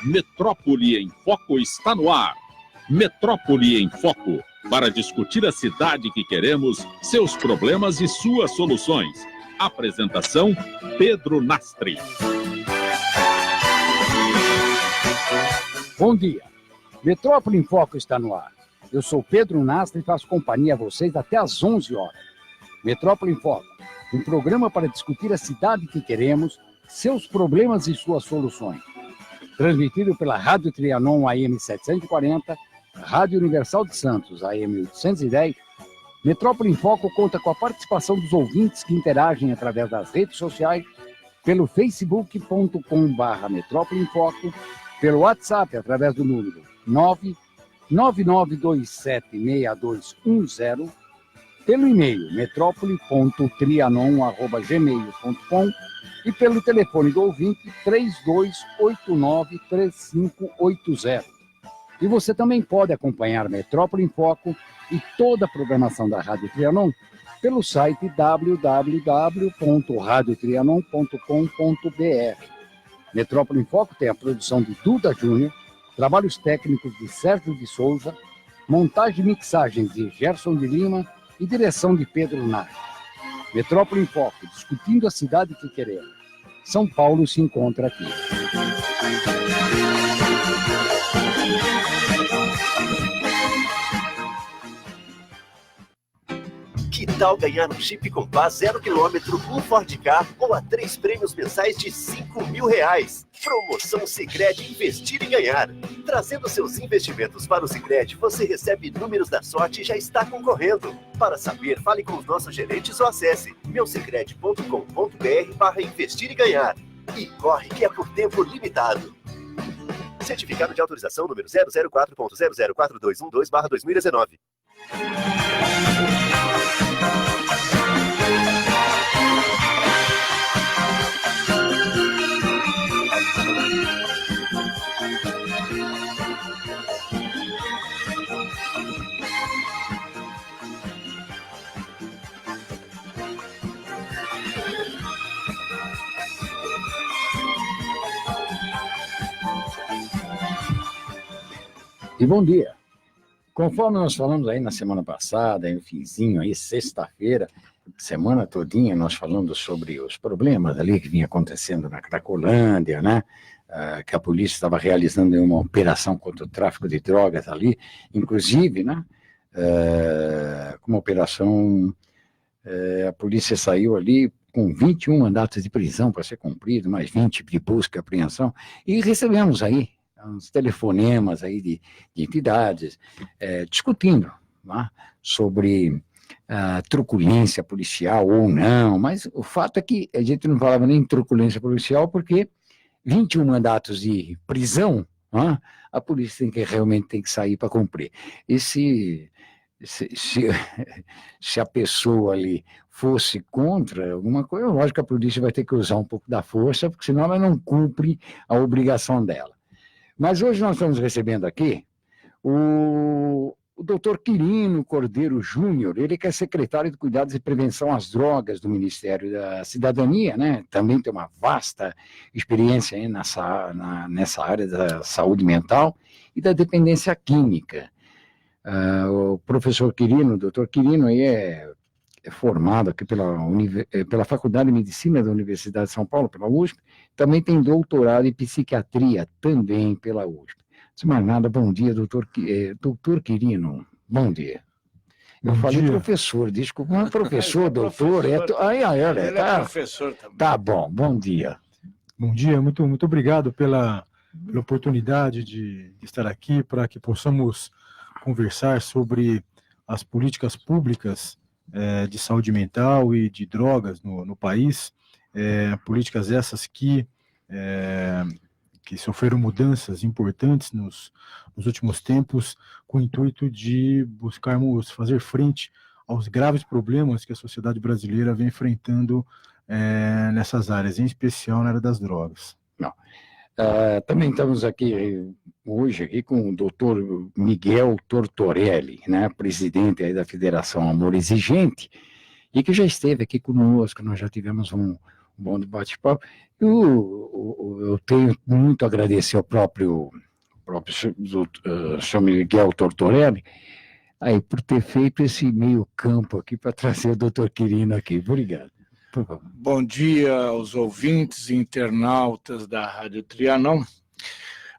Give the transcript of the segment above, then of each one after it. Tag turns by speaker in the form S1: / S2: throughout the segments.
S1: Metrópole em Foco está no ar. Metrópole em Foco, para discutir a cidade que queremos, seus problemas e suas soluções. Apresentação, Pedro Nastri.
S2: Bom dia. Metrópole em Foco está no ar. Eu sou Pedro Nastri e faço companhia a vocês até às 11 horas. Metrópole em Foco, um programa para discutir a cidade que queremos, seus problemas e suas soluções. Transmitido pela Rádio Trianon AM 740, Rádio Universal de Santos AM 810, Metrópole em Foco conta com a participação dos ouvintes que interagem através das redes sociais, pelo facebook.com/Metrópole em Foco, pelo WhatsApp através do número 999276210, pelo e-mail metrópole.trianon@gmail.com e pelo telefone do ouvinte 3289-3580. E você também pode acompanhar Metrópole em Foco e toda a programação da Rádio Trianon pelo site www.radiotrianon.com.br. Metrópole em Foco tem a produção de Duda Júnior, trabalhos técnicos de Sérgio de Souza, montagem e mixagem de Gerson de Lima e direção de Pedro Nastri. Metrópole em Foco, discutindo a cidade que queremos. São Paulo se encontra aqui.
S3: Que tal ganhar um Jeep Compass 0 km, um Ford Ka ou a 3 prêmios mensais de R$5.000? Promoção Sicredi Investir e Ganhar. Trazendo seus investimentos para o Sicredi, você recebe números da sorte e já está concorrendo. Para saber, fale com os nossos gerentes ou acesse meusicredi.com.br/investir e ganhar. E corre que é por tempo limitado. Certificado de autorização número 004.004212/2019.
S2: E bom dia. Conforme nós falamos aí na semana passada, no finzinho aí, sexta-feira, semana todinha, nós falamos sobre os problemas ali que vinha acontecendo na Cracolândia, né? Que a polícia estava realizando uma operação contra o tráfico de drogas ali, inclusive, né? Com uma operação, a polícia saiu ali com 21 mandatos de prisão para ser cumprido, mais 20 de busca e apreensão, e recebemos aí uns telefonemas aí de entidades discutindo, né, sobre truculência policial ou não, mas o fato é que a gente não falava nem truculência policial porque 21 mandatos de prisão, né, a polícia realmente tem que sair para cumprir. E se a pessoa ali fosse contra alguma coisa, lógico que a polícia vai ter que usar um pouco da força, porque senão ela não cumpre a obrigação dela. Mas hoje nós estamos recebendo aqui o doutor Quirino Cordeiro Júnior, ele que é secretário de Cuidados e Prevenção às Drogas do Ministério da Cidadania, né? Também tem uma vasta experiência aí nessa área da saúde mental e da dependência química. O professor Quirino, o doutor Quirino, aí é formado aqui pela Faculdade de Medicina da Universidade de São Paulo, pela USP, também tem doutorado em psiquiatria, também pela USP. Antes de mais nada, bom dia, doutor Quirino, bom dia. Eu falei professor, desculpa, não é professor, doutor,
S4: professor também.
S2: Tá bom, bom dia.
S5: Bom dia, muito obrigado pela oportunidade de estar aqui, para que possamos conversar sobre as políticas públicas de saúde mental e de drogas no país, políticas essas que sofreram mudanças importantes nos últimos tempos, com o intuito de buscarmos fazer frente aos graves problemas que a sociedade brasileira vem enfrentando nessas áreas, em especial na área das drogas.
S2: Também estamos aqui hoje com o doutor Miguel Tortorelli, né, presidente aí da Federação Amor Exigente, e que já esteve aqui conosco. Nós já tivemos um bom bate-papo. Eu tenho muito a agradecer ao próprio senhor Miguel Tortorelli aí, por ter feito esse meio campo aqui para trazer o doutor Quirino aqui. Obrigado.
S4: Bom dia aos ouvintes e internautas da Rádio Trianon.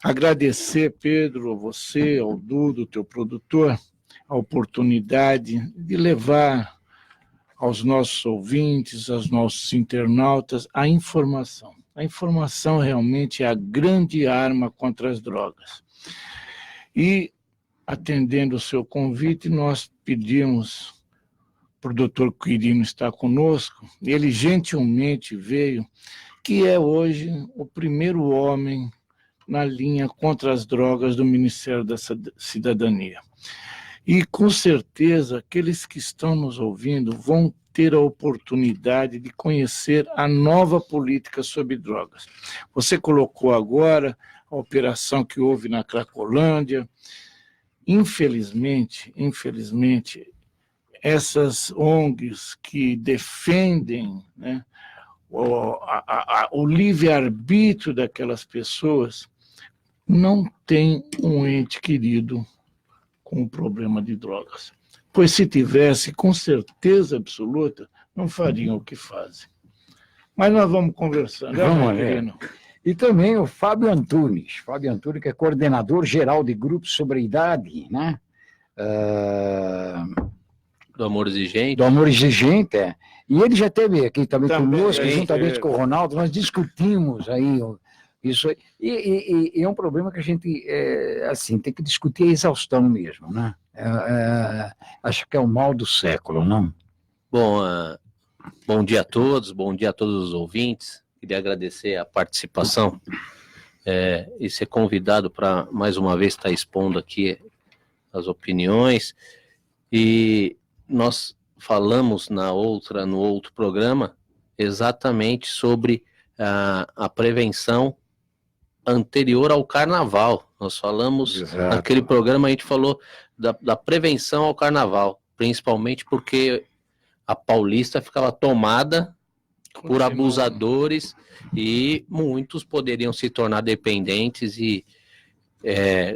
S4: Agradecer, Pedro, a você, ao Dudo, teu produtor, a oportunidade de levar aos nossos ouvintes, aos nossos internautas, a informação. A informação realmente é a grande arma contra as drogas. E, atendendo o seu convite, nós pedimos para o doutor Quirino estar conosco. Ele gentilmente veio, que é hoje o primeiro homem na linha contra as drogas do Ministério da Cidadania. E, com certeza, aqueles que estão nos ouvindo vão ter a oportunidade de conhecer a nova política sobre drogas. Você colocou agora a operação que houve na Cracolândia. Infelizmente, essas ONGs que defendem, né, o livre-arbítrio daquelas pessoas não têm um ente querido com o problema de drogas. Pois se tivesse, com certeza absoluta, não fariam o que fazem. Mas nós vamos conversando.
S2: Vamos, E também o Fábio Antunes, que é coordenador geral de grupos sobre a idade, né?
S6: Do Amor Exigente.
S2: Do Amor Exigente, é. E ele já esteve aqui também conosco, juntamente com o Ronaldo, nós discutimos aí isso. E é um problema que a gente, assim, tem que discutir a exaustão mesmo, né? Acho que é o mal do século, não?
S6: Bom dia a todos, bom dia a todos os ouvintes. Queria agradecer a participação e ser convidado para, mais uma vez, estar expondo aqui as opiniões. E nós falamos no outro programa exatamente sobre a prevenção anterior ao carnaval. Nós falamos, naquele programa a gente falou da prevenção ao carnaval, principalmente porque a Paulista ficava tomada por abusadores e muitos poderiam se tornar dependentes e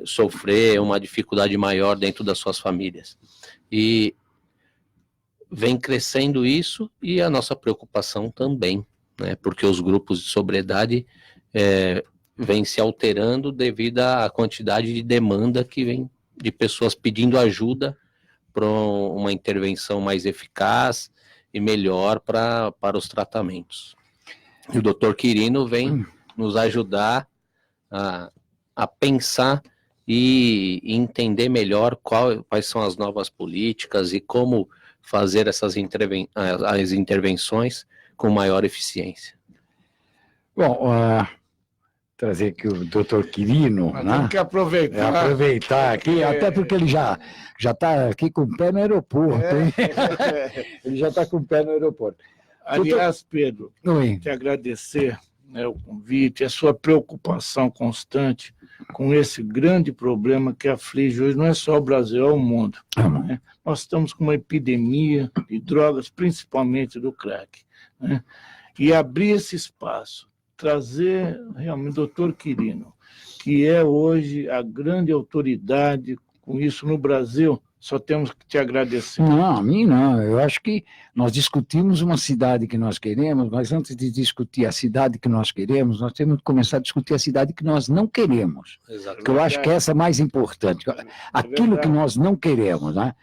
S6: sofrer uma dificuldade maior dentro das suas famílias. E vem crescendo isso e a nossa preocupação também, né? Porque os grupos de sobriedade vêm se alterando devido à quantidade de demanda que vem de pessoas pedindo ajuda para uma intervenção mais eficaz e melhor para os tratamentos. E o Dr. Quirino vem nos ajudar a pensar e entender melhor quais são as novas políticas e como fazer essas as intervenções com maior eficiência.
S2: Bom, trazer aqui o doutor Quirino, né?
S4: Temos que aproveitar.
S2: Aproveitar aqui, até porque ele já está aqui com o pé no aeroporto, hein? Ele já está com o pé no aeroporto.
S4: Aliás, Pedro, te agradecer, né, o convite, a sua preocupação constante com esse grande problema que aflige hoje, não é só o Brasil, é o mundo. Né? Nós estamos com uma epidemia de drogas, principalmente do crack. Né? E abrir esse espaço, trazer realmente o doutor Quirino, que é hoje a grande autoridade com isso no Brasil, só temos que te agradecer.
S2: Não, a mim não. Eu acho que nós discutimos uma cidade que nós queremos, mas antes de discutir a cidade que nós queremos, nós temos que começar a discutir a cidade que nós não queremos. Exatamente. Porque eu acho que essa é mais importante. Aquilo que nós não queremos, né?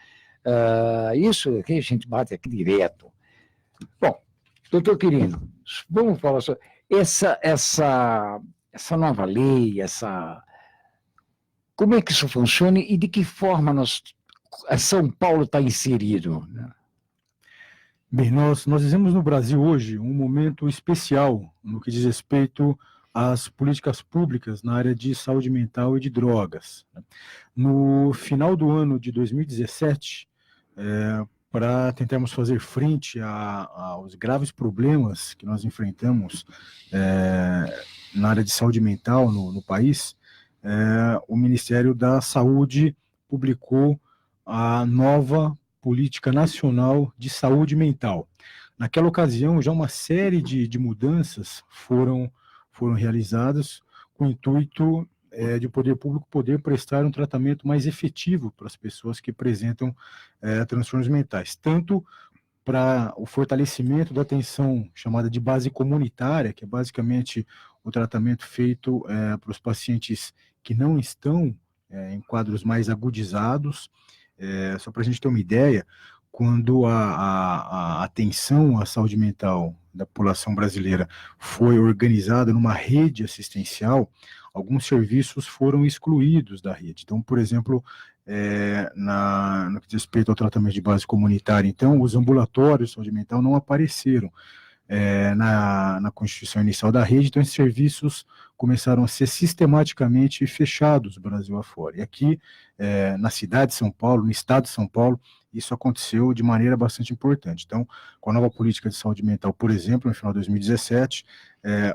S2: Isso aqui a gente bate aqui direto. Bom, doutor Quirino, vamos falar sobre essa nova lei, como é que isso funciona e de que forma São Paulo está inserido?
S5: Bem, nós vivemos no Brasil hoje um momento especial no que diz respeito às políticas públicas na área de saúde mental e de drogas. No final do ano de 2017, para tentarmos fazer frente aos graves problemas que nós enfrentamos na área de saúde mental no país, o Ministério da Saúde publicou a nova Política Nacional de Saúde Mental. naquela ocasião, já uma série de mudanças foram realizadas com o intuito de o poder público poder prestar um tratamento mais efetivo para as pessoas que apresentam transtornos mentais, tanto para o fortalecimento da atenção chamada de base comunitária, que é basicamente o tratamento feito para os pacientes que não estão em quadros mais agudizados. Só para a gente ter uma ideia, quando a atenção à saúde mental da população brasileira foi organizada numa rede assistencial, alguns serviços foram excluídos da rede. Então, por exemplo, no que diz respeito ao tratamento de base comunitária, então, os ambulatórios de saúde mental não apareceram na constituição inicial da rede, então esses serviços começaram a ser sistematicamente fechados Brasil afora. E aqui, na cidade de São Paulo, no estado de São Paulo, isso aconteceu de maneira bastante importante. Então, com a nova política de saúde mental, por exemplo, no final de 2017,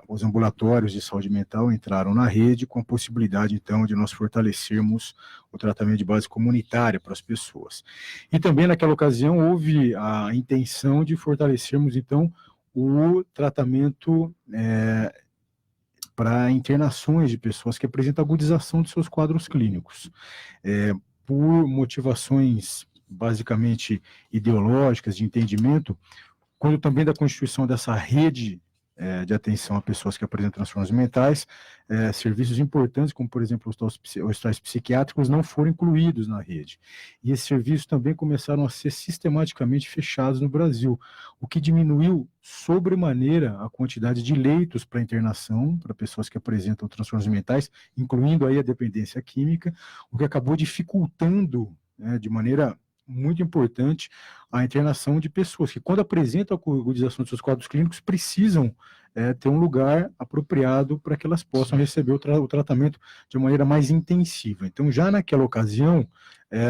S5: os ambulatórios de saúde mental entraram na rede com a possibilidade, então, de nós fortalecermos o tratamento de base comunitária para as pessoas. E também, naquela ocasião, houve a intenção de fortalecermos, então, o tratamento para internações de pessoas que apresentam agudização de seus quadros clínicos, por motivações basicamente ideológicas, de entendimento, quando também da constituição dessa rede de atenção a pessoas que apresentam transtornos mentais, serviços importantes, como, por exemplo, os hospitais psiquiátricos, não foram incluídos na rede. E esses serviços também começaram a ser sistematicamente fechados no Brasil, o que diminuiu sobremaneira a quantidade de leitos para internação para pessoas que apresentam transtornos mentais, incluindo aí a dependência química, o que acabou dificultando, de maneira muito importante, a internação de pessoas que, quando apresentam a agudização de seus quadros clínicos, precisam ter um lugar apropriado para que elas possam receber o tratamento de maneira mais intensiva. Então, já naquela ocasião,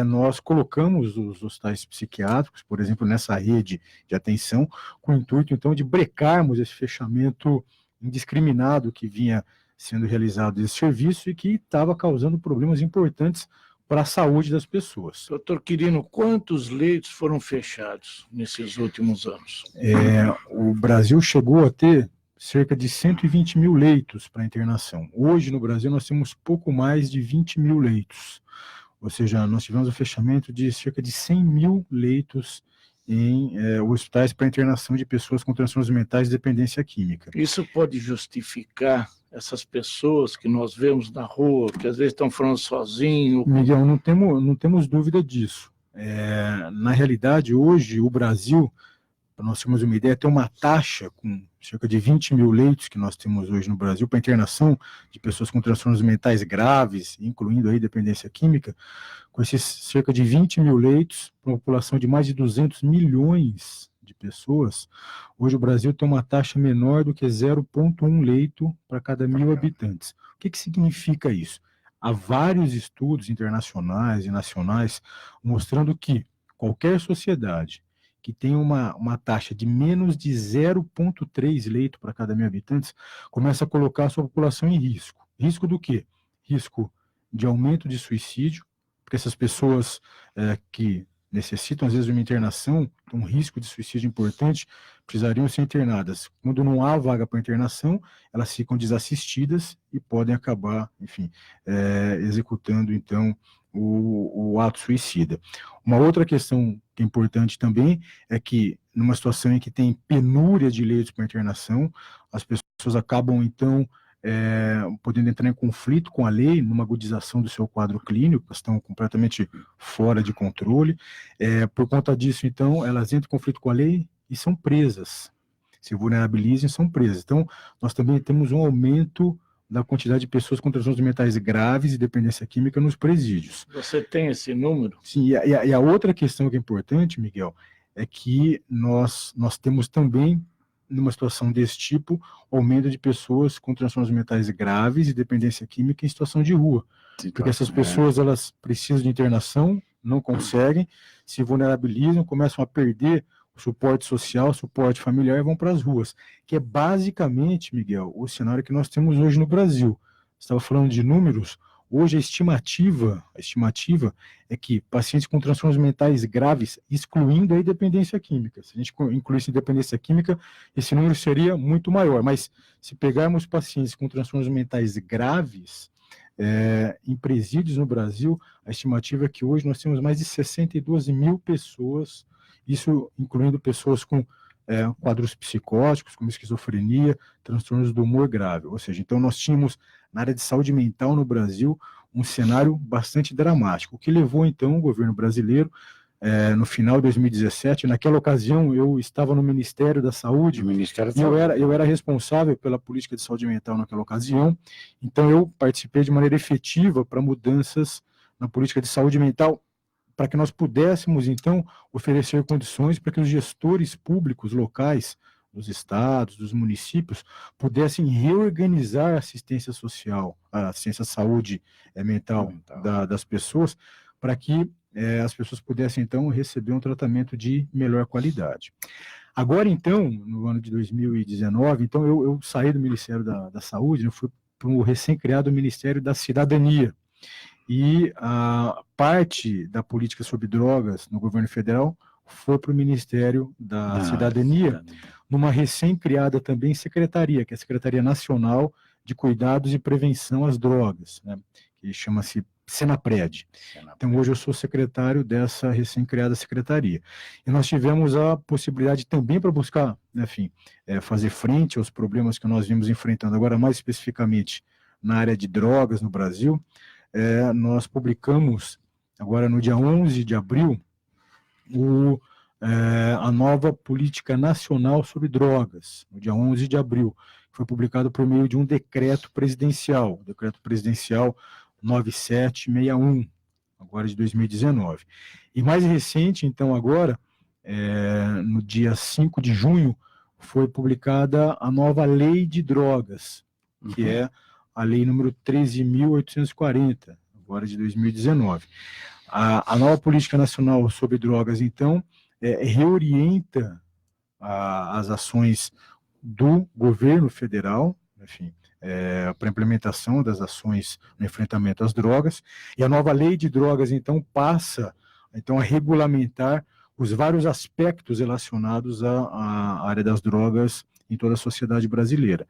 S5: nós colocamos os hospitais psiquiátricos, por exemplo, nessa rede de atenção, com o intuito, então, de brecarmos esse fechamento indiscriminado que vinha sendo realizado desse serviço e que estava causando problemas importantes para a saúde das pessoas.
S4: Doutor Quirino, quantos leitos foram fechados nesses últimos anos?
S5: O Brasil chegou a ter cerca de 120 mil leitos para internação. Hoje, no Brasil, nós temos pouco mais de 20 mil leitos. Ou seja, nós tivemos o fechamento de cerca de 100 mil leitos em hospitais para internação de pessoas com transtornos mentais e dependência química.
S4: Isso pode justificar essas pessoas que nós vemos na rua, que às vezes estão falando sozinho?
S5: Miguel, não temos dúvida disso. Na realidade, hoje, o Brasil, para nós termos uma ideia, tem uma taxa com cerca de 20 mil leitos que nós temos hoje no Brasil para internação de pessoas com transtornos mentais graves, incluindo aí dependência química, com esses cerca de 20 mil leitos, para uma população de mais de 200 milhões de pessoas, hoje o Brasil tem uma taxa menor do que 0,1 leito para cada 1.000 habitantes. O que significa isso? Há vários estudos internacionais e nacionais mostrando que qualquer sociedade que tem uma taxa de menos de 0,3 leito para cada 1.000 habitantes, começa a colocar a sua população em risco. Risco do quê? Risco de aumento de suicídio, porque essas pessoas que necessitam, às vezes, de uma internação, um risco de suicídio importante, precisariam ser internadas. Quando não há vaga para internação, elas ficam desassistidas e podem acabar, enfim, executando, então, o ato suicida. Uma outra questão que é importante também é que, numa situação em que tem penúria de leitos para internação, as pessoas acabam, então, podendo entrar em conflito com a lei, numa agudização do seu quadro clínico, estão completamente fora de controle. Por conta disso, então, elas entram em conflito com a lei e são presas. Se vulnerabilizam e são presas. Então, nós também temos um aumento da quantidade de pessoas com transtornos mentais graves e dependência química nos presídios.
S4: Você tem esse número?
S5: Sim, e a outra questão que é importante, Miguel, é que nós temos também, numa situação desse tipo, aumento de pessoas com transtornos mentais graves e dependência química em situação de rua. Porque essas pessoas, elas precisam de internação, não conseguem, se vulnerabilizam, começam a perder o suporte social, o suporte familiar e vão para as ruas. Que é basicamente, Miguel, o cenário que nós temos hoje no Brasil. Você estava falando de números, Hoje a estimativa é que pacientes com transtornos mentais graves, excluindo a dependência química, se a gente incluísse a dependência química, esse número seria muito maior, mas se pegarmos pacientes com transtornos mentais graves, em presídios no Brasil, a estimativa é que hoje nós temos mais de 62 mil pessoas, isso incluindo pessoas com quadros psicóticos, como esquizofrenia, transtornos do humor grave. Ou seja, então nós tínhamos, na área de saúde mental no Brasil, um cenário bastante dramático, o que levou então o governo brasileiro, no final de 2017, naquela ocasião eu estava no Ministério da Saúde, e eu era responsável pela política de saúde mental naquela ocasião, então eu participei de maneira efetiva para mudanças na política de saúde mental, para que nós pudéssemos, então, oferecer condições para que os gestores públicos locais, dos estados, dos municípios, pudessem reorganizar a assistência social, a assistência à saúde mental das pessoas, para que as pessoas pudessem, então, receber um tratamento de melhor qualidade. Agora, então, no ano de 2019, então, eu saí do Ministério da Saúde, eu fui para o recém-criado Ministério da Cidadania, e a parte da política sobre drogas no governo federal foi para o Ministério da Cidadania, numa recém-criada também secretaria, que é a Secretaria Nacional de Cuidados e Prevenção às Drogas, né, que chama-se Senapred. Então, hoje eu sou secretário dessa recém-criada secretaria. E nós tivemos a possibilidade também para buscar, enfim, fazer frente aos problemas que nós vimos enfrentando, agora mais especificamente na área de drogas no Brasil. Nós publicamos, agora no dia 11 de abril, a nova Política Nacional sobre Drogas, no dia 11 de abril, que foi publicado por meio de um decreto presidencial, o decreto presidencial 9761, agora de 2019. E mais recente, então, agora, no dia 5 de junho, foi publicada a nova Lei de Drogas, que é a lei número 13.840, agora de 2019. A nova Política Nacional sobre Drogas, então, reorienta as ações do governo federal, enfim, para a implementação das ações no enfrentamento às drogas, e a nova Lei de Drogas, então, passa a regulamentar os vários aspectos relacionados à área das drogas em toda a sociedade brasileira.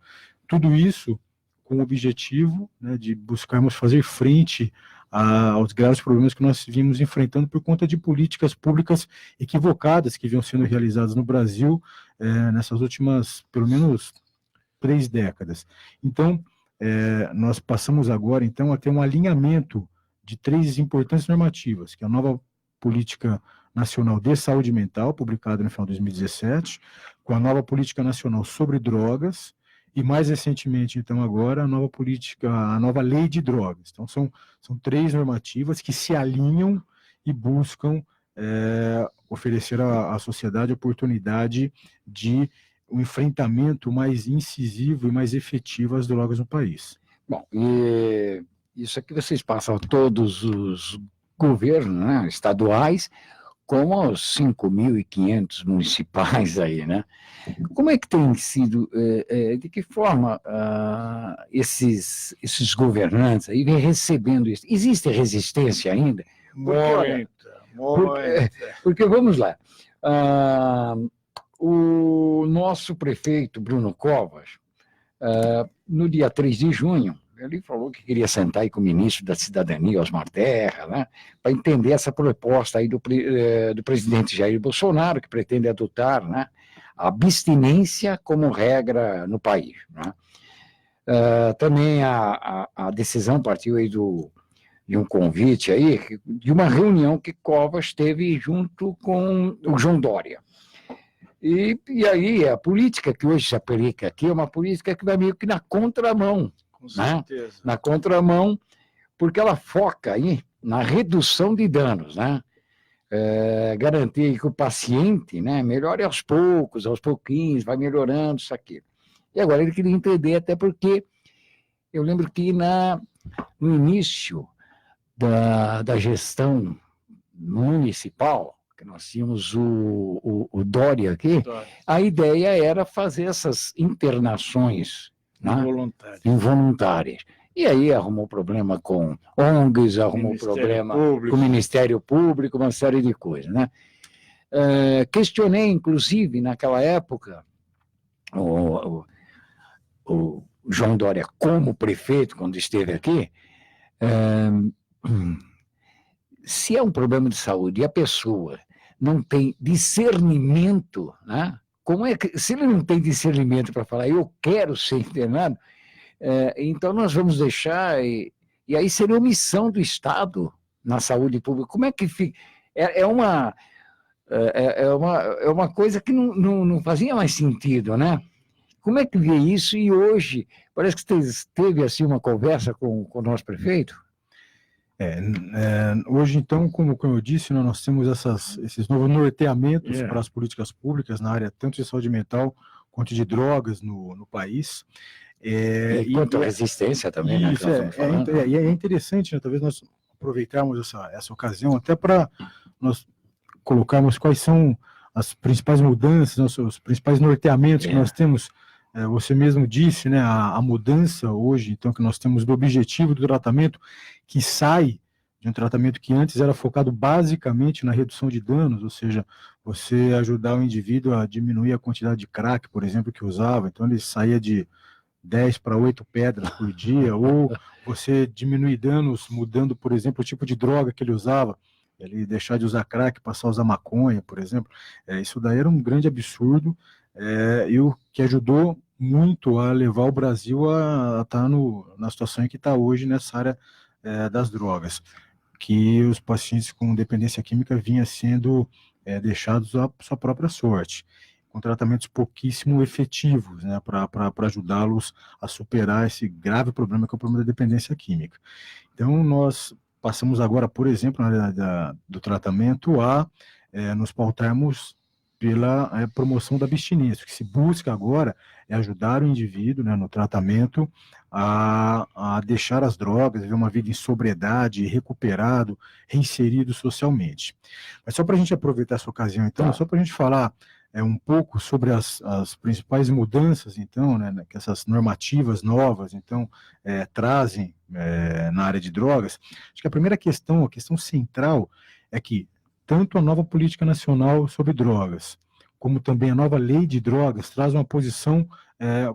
S5: Tudo isso com o objetivo, né, de buscarmos fazer frente aos graves problemas que nós vimos enfrentando por conta de políticas públicas equivocadas que vinham sendo realizadas no Brasil nessas últimas, pelo menos, 3 décadas. Então, nós passamos agora, então, a ter um alinhamento de 3 importantes normativas, que é a nova Política Nacional de Saúde Mental, publicada no final de 2017, com a nova Política Nacional sobre Drogas, e mais recentemente, então, agora, a nova Lei de Drogas. Então, são 3 normativas que se alinham e buscam oferecer à sociedade a oportunidade de um enfrentamento mais incisivo e mais efetivo às drogas no país.
S2: Bom, e isso aqui vocês passam todos os governos, né, estaduais, como os 5.500 municipais aí, né? Como é que tem sido, de que forma esses governantes aí vêm recebendo isso? Existe resistência ainda? Porque vamos lá, o nosso prefeito Bruno Covas, no dia 3 de junho, ele falou que queria sentar aí com o ministro da Cidadania, Osmar Terra, né, para entender essa proposta aí do presidente Jair Bolsonaro, que pretende adotar, né, a abstinência como regra no país. Né. Também a decisão partiu aí de um convite aí, de uma reunião que Covas teve junto com o João Dória. E aí a política que hoje se aplica aqui é uma política que vai meio que na contramão. Com certeza. Né? Na contramão, porque ela foca aí na redução de danos, né? Garantir que o paciente, né, melhore aos pouquinhos, vai melhorando isso aqui. E agora ele queria entender, até porque eu lembro que no início da gestão municipal, que nós tínhamos o Dória aqui, a ideia era fazer essas internações, né, involuntárias. E aí arrumou problema com ONGs, arrumou
S4: Ministério
S2: problema
S4: Público.
S2: com o Ministério Público, uma série de coisas, né? Questionei, inclusive, naquela época, o João Dória como prefeito, quando esteve aqui, se é um problema de saúde e a pessoa não tem discernimento, né? Como é que, se ele não tem discernimento para falar, eu quero ser internado, então nós vamos deixar, e aí seria omissão do Estado na saúde pública. Como é que fica? É uma coisa que não fazia mais sentido, né? Como é que vê isso? E hoje, parece que teve assim, uma conversa com o nosso prefeito?
S5: Hoje, então, como eu disse, né, nós temos esses novos norteamentos para as políticas públicas na área tanto de saúde mental quanto de drogas no país.
S2: E quanto à resistência também, né?
S5: Isso, e é interessante, né, talvez nós aproveitarmos essa ocasião até para nós colocarmos quais são as principais mudanças, os principais norteamentos que nós temos. Você mesmo disse, né, a mudança hoje, então, que nós temos do objetivo do tratamento, que sai de um tratamento que antes era focado basicamente na redução de danos, ou seja, você ajudar o indivíduo a diminuir a quantidade de crack, por exemplo, que usava, então ele saía de 10 para 8 pedras por dia, ou você diminuir danos mudando, por exemplo, o tipo de droga que ele usava, ele deixar de usar crack, passar a usar maconha, por exemplo. Isso daí era um grande absurdo, e o que ajudou muito a levar o Brasil a estar na situação em que está hoje nessa área das drogas, que os pacientes com dependência química vinham sendo deixados à sua própria sorte, com tratamentos pouquíssimo efetivos, né, para ajudá-los a superar esse grave problema que é o problema da dependência química. Então, nós passamos agora, por exemplo, na área do tratamento, a nos pautarmos pela promoção da abstinência. O que se busca agora é ajudar o indivíduo, né, no tratamento a deixar as drogas, viver uma vida em sobriedade, recuperado, reinserido socialmente. Mas só para a gente aproveitar essa ocasião, então, só para a gente falar um pouco sobre as principais mudanças, então, né, que essas normativas novas, então, trazem na área de drogas. Acho que a primeira questão, a questão central, é que tanto a nova política nacional sobre drogas, como também a nova lei de drogas, traz uma posição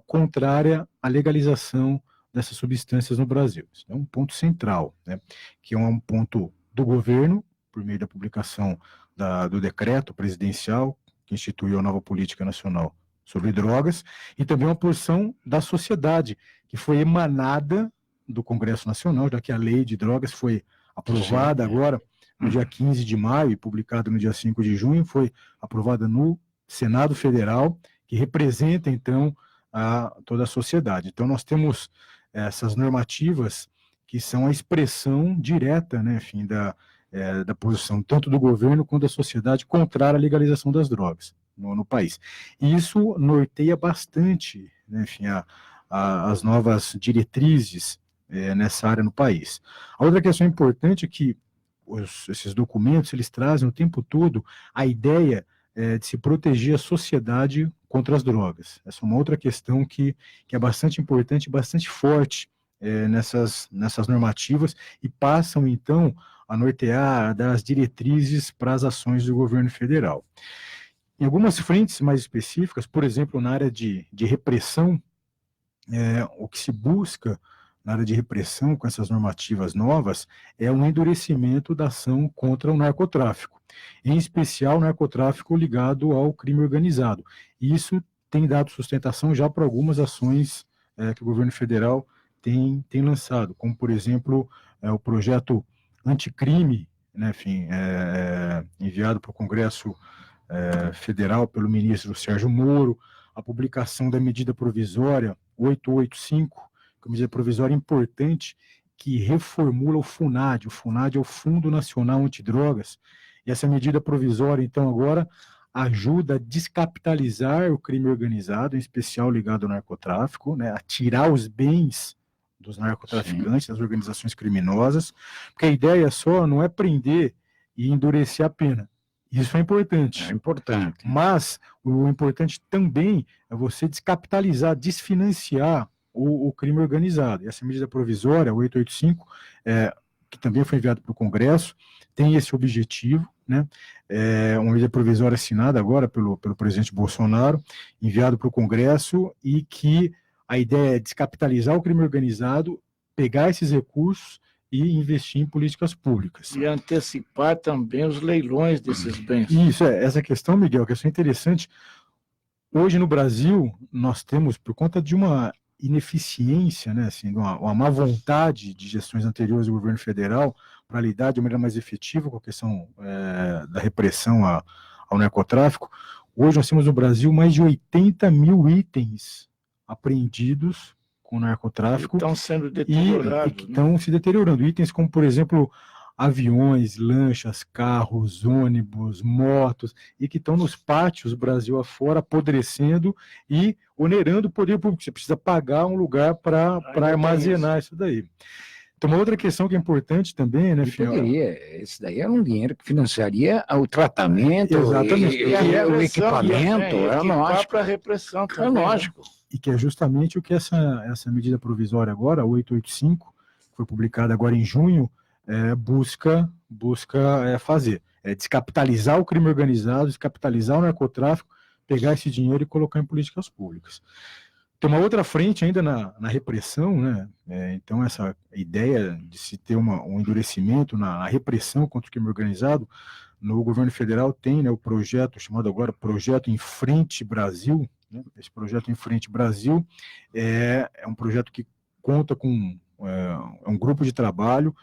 S5: contrária à legalização dessas substâncias no Brasil. Isso é um ponto central, né, que é um ponto do governo, por meio da publicação do decreto presidencial, que instituiu a nova política nacional sobre drogas, e também uma posição da sociedade, que foi emanada do Congresso Nacional, já que a lei de drogas foi aprovada agora, no dia 15 de maio, e publicada no dia 5 de junho, foi aprovada no Senado Federal, que representa, então, toda a sociedade. Então, nós temos essas normativas que são a expressão direta, né, enfim, da posição tanto do governo quanto da sociedade contrária à legalização das drogas no país. E isso norteia bastante, né, enfim, as novas diretrizes nessa área no país. A outra questão importante é que esses documentos, eles trazem o tempo todo a ideia de se proteger a sociedade contra as drogas. Essa é uma outra questão que é bastante importante e bastante forte nessas normativas, e passam, então, a nortear, a dar as diretrizes para as ações do governo federal. Em algumas frentes mais específicas, por exemplo, na área de repressão, o que se busca na área de repressão com essas normativas novas é um endurecimento da ação contra o narcotráfico, em especial o narcotráfico ligado ao crime organizado. E isso tem dado sustentação já para algumas ações que o governo federal tem lançado, como, por exemplo, o projeto anticrime, né, enfim, enviado para o Congresso Federal pelo ministro Sérgio Moro, a publicação da medida provisória 885, que é uma medida provisória importante que reformula o FUNAD. O FUNAD é o Fundo Nacional Antidrogas, e essa medida provisória, então, agora ajuda a descapitalizar o crime organizado, em especial ligado ao narcotráfico, né, a tirar os bens dos narcotraficantes, das organizações criminosas, porque a ideia só não é prender e endurecer a pena. Isso é importante.
S2: É importante.
S5: Mas o importante também é você descapitalizar, desfinanciar o crime organizado. E essa medida provisória, 885, que também foi enviada para o Congresso, tem esse objetivo, né? Uma medida provisória assinada agora pelo presidente Bolsonaro, enviado para o Congresso, e que a ideia é descapitalizar o crime organizado, pegar esses recursos e investir em políticas públicas.
S4: E antecipar também os leilões desses bens.
S5: Isso, essa questão, Miguel, questão interessante. Hoje no Brasil, nós temos, por conta de uma ineficiência, né, assim, uma má vontade de gestões anteriores do governo federal para lidar de maneira mais efetiva com a questão da repressão ao narcotráfico, hoje nós temos no Brasil mais de 80 mil itens apreendidos com narcotráfico.
S4: Estão sendo deteriorados.
S5: E que estão se deteriorando. Itens como, por exemplo, aviões, lanchas, carros, ônibus, motos, e que estão nos pátios Brasil afora, apodrecendo e onerando o poder público. Você precisa pagar um lugar para armazenar isso daí. Então, uma outra questão que é importante também, né, Fiel?
S2: Esse daí é um dinheiro que financiaria o tratamento,
S5: exatamente,
S2: o equipamento,
S4: para a repressão também.
S2: É lógico.
S5: E que é justamente o que essa medida provisória agora, a 885, que foi publicada agora em junho, busca fazer. Descapitalizar o crime organizado, descapitalizar o narcotráfico, pegar esse dinheiro e colocar em políticas públicas. Tem uma outra frente ainda na repressão, né? Então essa ideia de se ter um endurecimento na repressão contra o crime organizado, no governo federal tem, né, o projeto chamado agora Projeto Em Frente Brasil, né? Esse Projeto Em Frente Brasil é um projeto que conta com um grupo de trabalho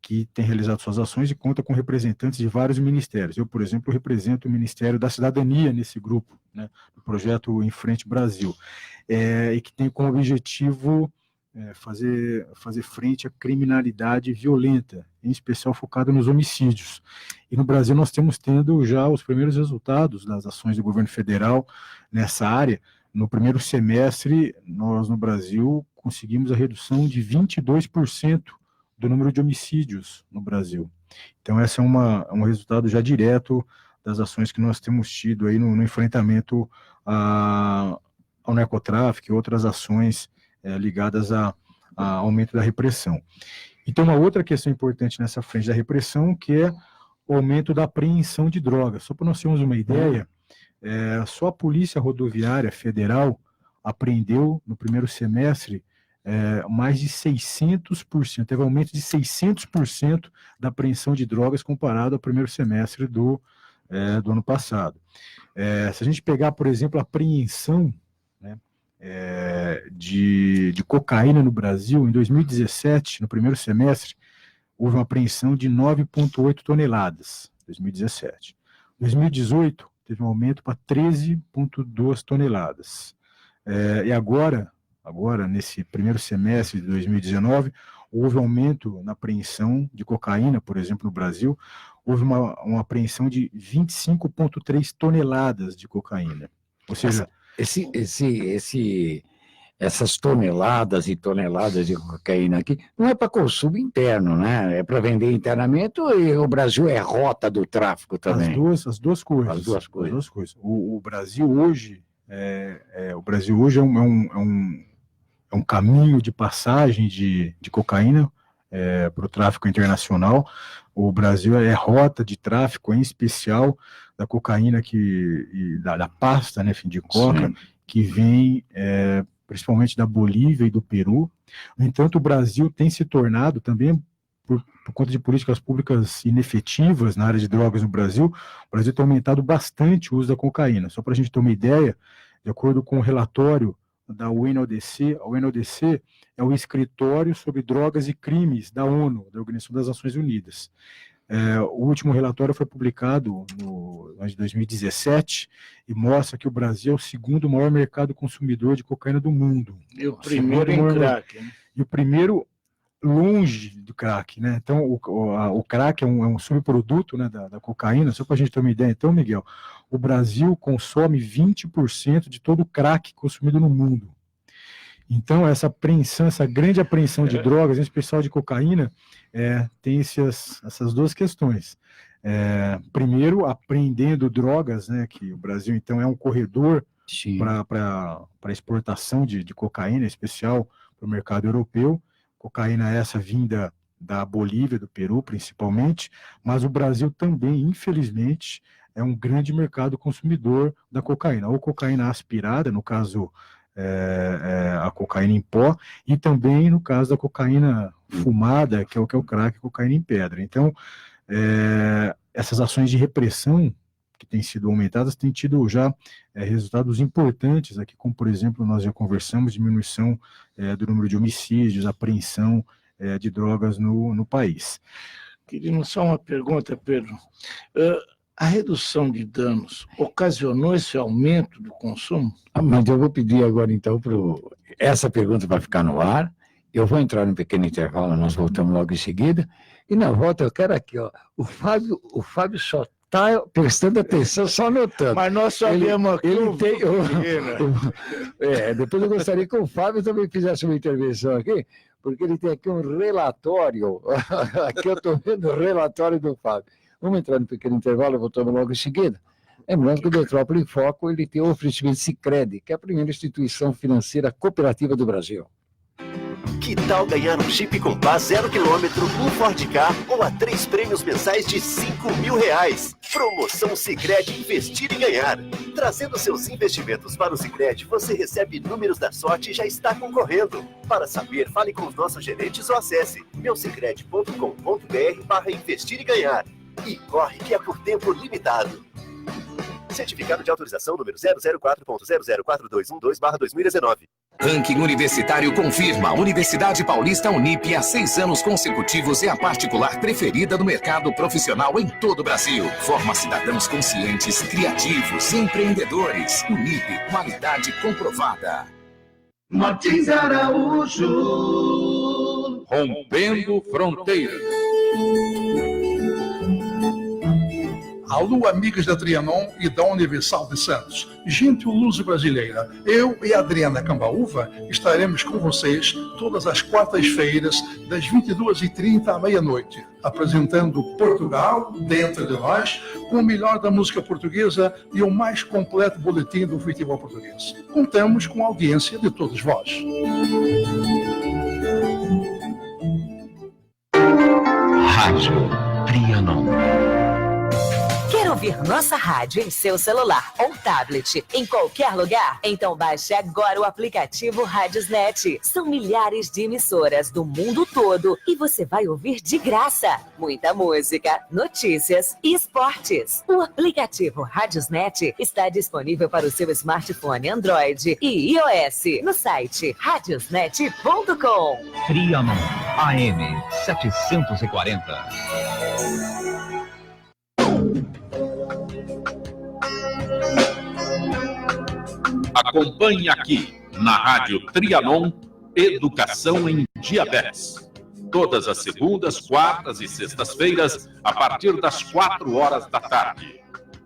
S5: que tem realizado suas ações e conta com representantes de vários ministérios. Eu, por exemplo, represento o Ministério da Cidadania nesse grupo, né, do Projeto Em Frente Brasil, e que tem como objetivo fazer frente à criminalidade violenta, em especial focada nos homicídios. E no Brasil nós temos tendo já os primeiros resultados das ações do governo federal nessa área. No primeiro semestre, nós no Brasil conseguimos a redução de 22% do número de homicídios no Brasil. Então esse é um resultado já direto das ações que nós temos tido aí no enfrentamento ao narcotráfico e outras ações ligadas a aumento da repressão. Então uma outra questão importante nessa frente da repressão, que é o aumento da apreensão de drogas. Só para nós termos uma ideia, só a Polícia Rodoviária Federal apreendeu no primeiro semestre mais de 600%, teve um aumento de 600% da apreensão de drogas comparado ao primeiro semestre do ano passado. Se a gente pegar, por exemplo, a apreensão, né, de cocaína no Brasil, em 2017, no primeiro semestre, houve uma apreensão de 9,8 toneladas, 2017. Em 2018, teve um aumento para 13,2 toneladas. E agora, nesse primeiro semestre de 2019, houve um aumento na apreensão de cocaína, por exemplo, no Brasil, houve uma apreensão de 25,3 toneladas de cocaína. Ou seja,
S2: essas toneladas e toneladas de cocaína aqui não é para consumo interno, né? É para vender internamente, e o Brasil é rota do tráfico também.
S5: As duas coisas.
S2: As duas coisas.
S5: O Brasil hoje é um caminho de passagem de cocaína para o tráfico internacional. O Brasil é rota de tráfico, em especial da cocaína da pasta, né, de coca, sim, que vem principalmente da Bolívia e do Peru. No entanto, o Brasil tem se tornado também, por conta de políticas públicas inefetivas na área de drogas no Brasil, o Brasil tem aumentado bastante o uso da cocaína. Só para a gente ter uma ideia, de acordo com o relatório da UNODC, a UNODC é o Escritório sobre Drogas e Crimes da ONU, da Organização das Nações Unidas. O último relatório foi publicado no ano de 2017 e mostra que o Brasil é o segundo maior mercado consumidor de cocaína do mundo.
S4: E o primeiro em crack. Né?
S5: E o primeiro longe do crack, né? Então, o crack é um subproduto, né, da cocaína. Só para a gente ter uma ideia, então, Miguel, o Brasil consome 20% de todo o crack consumido no mundo. Então, essa grande apreensão de drogas, em especial de cocaína, tem essas duas questões. Primeiro, apreendendo drogas, né, que o Brasil, então, é um corredor para exportação de cocaína, em especial para o mercado europeu. Cocaína essa vinda da Bolívia, do Peru, principalmente, mas o Brasil também, infelizmente, é um grande mercado consumidor da cocaína, ou cocaína aspirada, no caso, a cocaína em pó, e também no caso da cocaína fumada, que é o crack, cocaína em pedra. Então, essas ações de repressão que têm sido aumentadas têm tido já resultados importantes aqui, como, por exemplo, nós já conversamos, diminuição do número de homicídios, apreensão de drogas no país.
S4: Queria só uma pergunta, Pedro. A redução de danos ocasionou esse aumento do consumo?
S2: Mas eu vou pedir agora, então, essa pergunta vai ficar no ar. Eu vou entrar num pequeno intervalo, nós voltamos logo em seguida. E na volta eu quero aqui, ó, o Fábio só está prestando atenção, só anotando.
S4: Mas nós sabemos aqui.
S2: Depois eu gostaria que o Fábio também fizesse uma intervenção aqui, porque ele tem aqui um relatório. Aqui eu estou vendo o relatório do Fábio. Vamos entrar no pequeno intervalo, voltamos logo em seguida. Lembrando que o Metrópole em Foco ele tem o oferecimento Sicredi, que é a primeira instituição financeira cooperativa do Brasil.
S3: Que tal ganhar um Jeep Compass 0 km, um Ford Ka ou a 3 prêmios mensais de R$5.000? Promoção Sicredi Investir e Ganhar. Trazendo seus investimentos para o Sicredi, você recebe números da sorte e já está concorrendo. Para saber, fale com os nossos gerentes ou acesse meusicredi.com.br/investir e ganhar. E corre que é por tempo limitado. Certificado de autorização número 004.004212/2019.
S7: Ranking Universitário confirma. Universidade Paulista Unip, há 6 anos consecutivos, é a particular preferida do mercado profissional em todo o Brasil. Forma cidadãos conscientes, criativos, empreendedores. Unip, qualidade comprovada.
S8: Martins Araújo.
S1: Rompendo fronteiras.
S9: Alô, amigas da Trianon e da Universal de Santos. Gentil Luso Brasileira, eu e a Adriana Cambaúva estaremos com vocês todas as quartas-feiras, das 22h30 à meia-noite, apresentando Portugal dentro de nós, com o melhor da música portuguesa e o mais completo boletim do futebol português. Contamos com a audiência de todos vós.
S10: Rádio Trianon.
S11: Quer ouvir nossa rádio em seu celular ou tablet, em qualquer lugar? Então baixe agora o aplicativo Radiosnet. São milhares de emissoras do mundo todo e você vai ouvir de graça muita música, notícias e esportes. O aplicativo Radiosnet está disponível para o seu smartphone Android e iOS no site radiosnet.com.
S10: Trianon AM 740.
S1: Acompanhe aqui, na Rádio Trianon, Educação em Diabetes. Todas as segundas, quartas e sextas-feiras, a partir das 4h.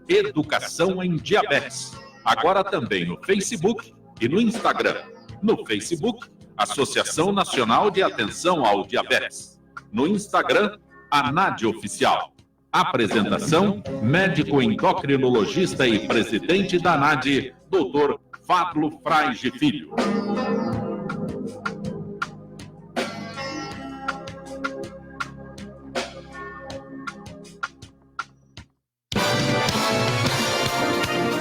S1: Educação em Diabetes. Agora também no Facebook e no Instagram. No Facebook, Associação Nacional de Atenção ao Diabetes. No Instagram, ANAD Oficial. Apresentação, médico endocrinologista e presidente da ANAD, Dr. Fábio Fraige Filho.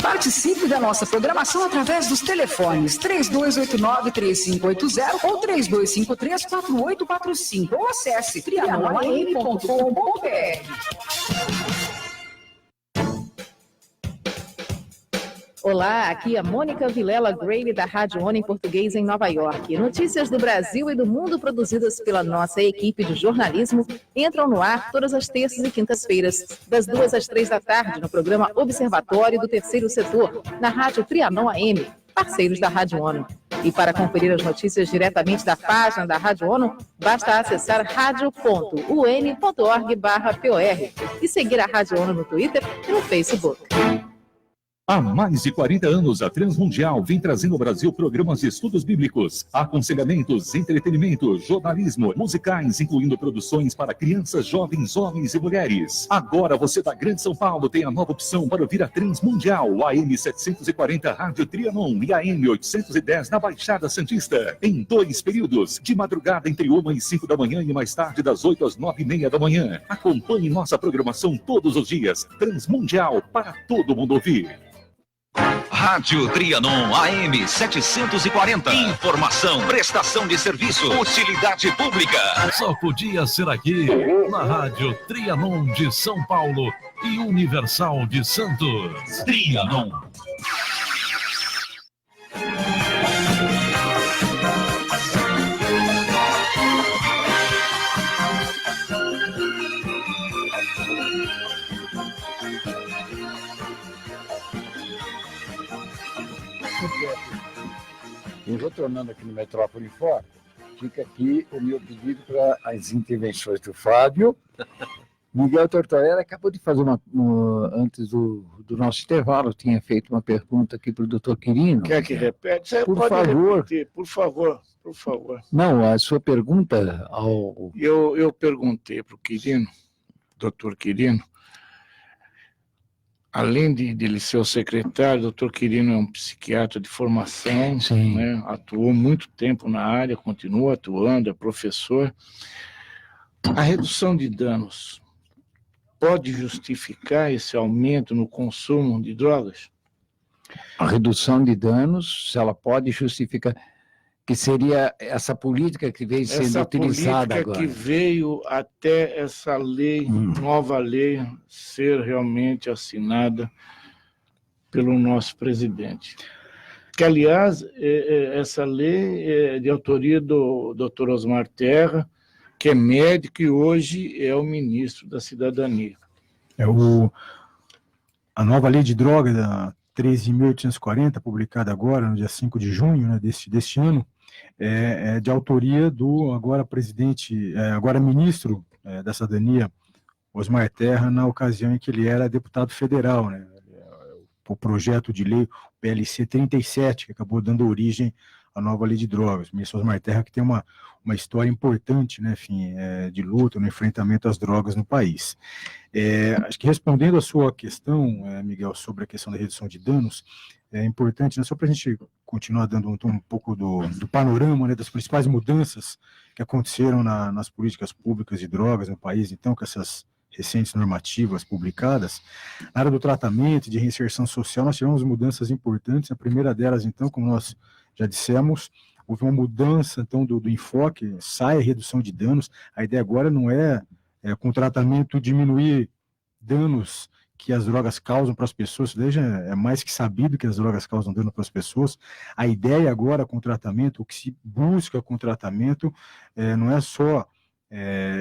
S12: Participe da nossa programação através dos telefones 3289-3580 ou 3253-4845 ou acesse trianoam.com.br.
S13: Olá, aqui é a Mônica Vilela Grave da Rádio ONU em português em Nova York. Notícias do Brasil e do mundo produzidas pela nossa equipe de jornalismo entram no ar todas as terças e quintas-feiras, das 2 às 3 da tarde, no programa Observatório do Terceiro Setor, na Rádio Trianon AM, parceiros da Rádio ONU. E para conferir as notícias diretamente da página da Rádio ONU, basta acessar radio.un.org/POR e seguir a Rádio ONU no Twitter e no Facebook.
S8: Há mais de 40 anos, a Transmundial vem trazendo ao Brasil programas de estudos bíblicos, aconselhamentos, entretenimento, jornalismo, musicais, incluindo produções para crianças, jovens, homens e mulheres. Agora você da Grande São Paulo tem a nova opção para ouvir a Transmundial, AM 740 Rádio Trianon e AM 810 na Baixada Santista, em 2 períodos, de madrugada entre 1 e 5 da manhã e mais tarde das 8 às 9:30 da manhã. Acompanhe nossa programação todos os dias. Transmundial, para todo mundo ouvir.
S10: Rádio Trianon AM 740. Informação, prestação de serviço, utilidade pública.
S14: Só podia ser aqui, na Rádio Trianon de São Paulo e Universal de Santos. Trianon.
S2: E retornando aqui no Metrópole Fora, fica aqui o meu pedido para as intervenções do Fábio. Miguel Tortorella acabou de fazer antes do nosso intervalo, tinha feito uma pergunta aqui para o doutor Quirino.
S4: Quer que repete? Você
S2: por
S4: pode
S2: favor.
S4: repetir, por favor.
S2: Não, a sua pergunta ao...
S4: Eu perguntei para o Quirino, doutor Quirino, além de ele ser o secretário, o doutor Quirino é um psiquiatra de formação, né, atuou muito tempo na área, continua atuando, é professor. A redução de danos pode justificar esse aumento no consumo de drogas?
S2: A redução de danos, ela pode justificar, que seria essa política que veio sendo utilizada agora.
S4: Que veio até essa lei, nova lei, ser realmente assinada pelo nosso presidente. Que, aliás, essa lei é de autoria do Dr. Osmar Terra, que é médico e hoje é o ministro da Cidadania.
S5: A nova lei de droga, da 13.840, publicada agora, no dia 5 de junho, né, deste ano, é de autoria do agora presidente, agora ministro da Cidadania, Osmar Terra, na ocasião em que ele era deputado federal, né? O projeto de lei, o PLC 37, que acabou dando origem à nova lei de drogas. O ministro Osmar Terra, que tem uma história importante, né, enfim, de luta no enfrentamento às drogas no país. Acho que respondendo a sua questão, Miguel, sobre a questão da redução de danos, é importante, né, só para a gente continuar dando um pouco do panorama, né, das principais mudanças que aconteceram nas políticas públicas de drogas no país, então, com essas recentes normativas publicadas. Na área do tratamento e de reinserção social, nós tivemos mudanças importantes. A primeira delas, então, como nós já dissemos, houve uma mudança, então, do enfoque, sai a redução de danos. A ideia agora não é com o tratamento diminuir danos que as drogas causam para as pessoas, isso daí já é mais que sabido que as drogas causam dano para as pessoas. A ideia agora com o tratamento, o que se busca com o tratamento, não é só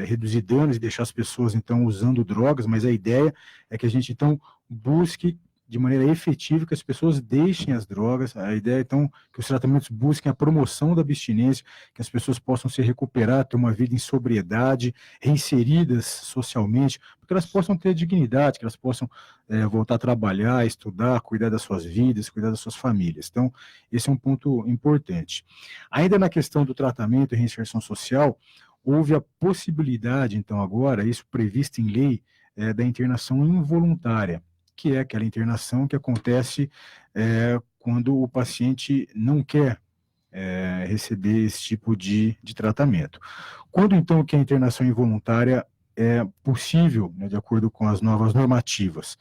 S5: reduzir danos e deixar as pessoas, então, usando drogas, mas a ideia é que a gente, então, busque de maneira efetiva que as pessoas deixem as drogas. A ideia, então, que os tratamentos busquem a promoção da abstinência, que as pessoas possam se recuperar, ter uma vida em sobriedade, reinseridas socialmente, porque elas possam ter dignidade, que elas possam voltar a trabalhar, estudar, cuidar das suas vidas, cuidar das suas famílias. Então, esse é um ponto importante. Ainda na questão do tratamento e reinserção social, houve a possibilidade, então, agora, isso previsto em lei, da internação involuntária, que é aquela internação que acontece quando o paciente não quer receber esse tipo de tratamento. Quando, então, que a internação involuntária é possível, né, de acordo com as novas normativas?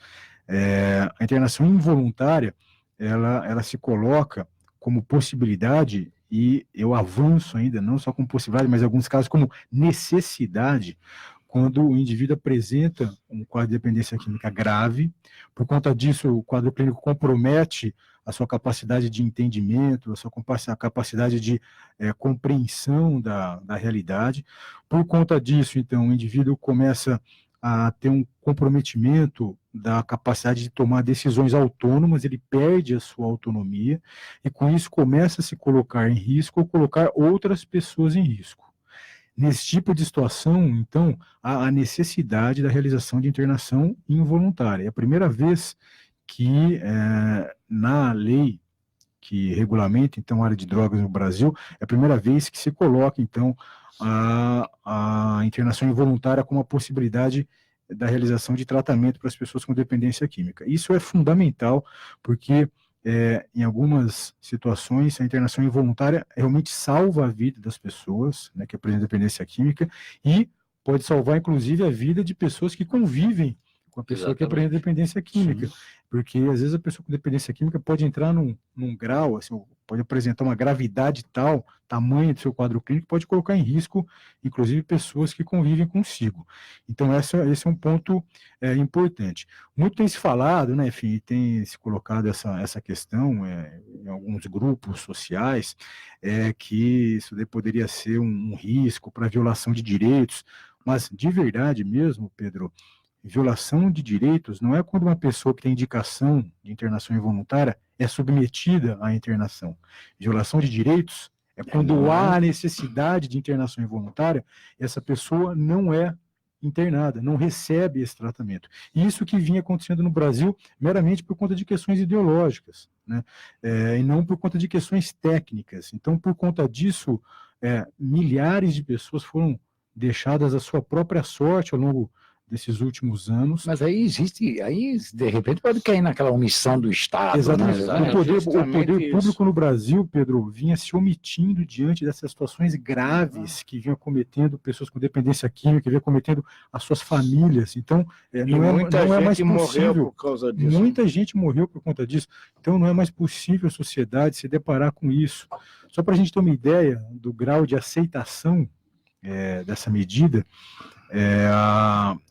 S5: A internação involuntária, ela se coloca como possibilidade, e eu avanço ainda, não só como possibilidade, mas em alguns casos como necessidade, quando o indivíduo apresenta um quadro de dependência química grave. Por conta disso, o quadro clínico compromete a sua capacidade de entendimento, a sua capacidade de compreensão da realidade. Por conta disso, então, o indivíduo começa a ter um comprometimento da capacidade de tomar decisões autônomas, ele perde a sua autonomia, e com isso começa a se colocar em risco ou colocar outras pessoas em risco. Nesse tipo de situação, então, há a necessidade da realização de internação involuntária. É a primeira vez que na lei que regulamenta, então, a área de drogas no Brasil, é a primeira vez que se coloca, então, a internação involuntária como a possibilidade da realização de tratamento para as pessoas com dependência química. Isso é fundamental, porque em algumas situações a internação involuntária realmente salva a vida das pessoas, né, que apresentam dependência química, e pode salvar, inclusive, a vida de pessoas que convivem com a pessoa que apresenta dependência química. Sim. Porque, às vezes, a pessoa com dependência química pode entrar num grau, assim, pode apresentar uma gravidade tal, tamanho do seu quadro clínico, pode colocar em risco, inclusive, pessoas que convivem consigo. Então, esse é um ponto importante. Muito tem se falado, né, enfim, tem se colocado essa questão em alguns grupos sociais, que isso daí poderia ser um risco para violação de direitos, mas, de verdade mesmo, Pedro, violação de direitos não é quando uma pessoa que tem indicação de internação involuntária é submetida à internação. Violação de direitos é quando há a necessidade de internação involuntária, essa pessoa não é internada, não recebe esse tratamento. E isso que vinha acontecendo no Brasil meramente por conta de questões ideológicas, né? E não por conta de questões técnicas. Então, por conta disso, milhares de pessoas foram deixadas à sua própria sorte ao longo desses últimos anos.
S2: Mas aí de repente pode cair naquela omissão do Estado.
S5: Exatamente.
S2: Né?
S5: O poder público no Brasil, Pedro, vinha se omitindo diante dessas situações graves que vinham cometendo pessoas com dependência química, que vinham cometendo as suas famílias. Então, não é mais possível. Por causa disso. Muita gente morreu por conta disso. Então, não é mais possível a sociedade se deparar com isso. Só para a gente ter uma ideia do grau de aceitação dessa medida,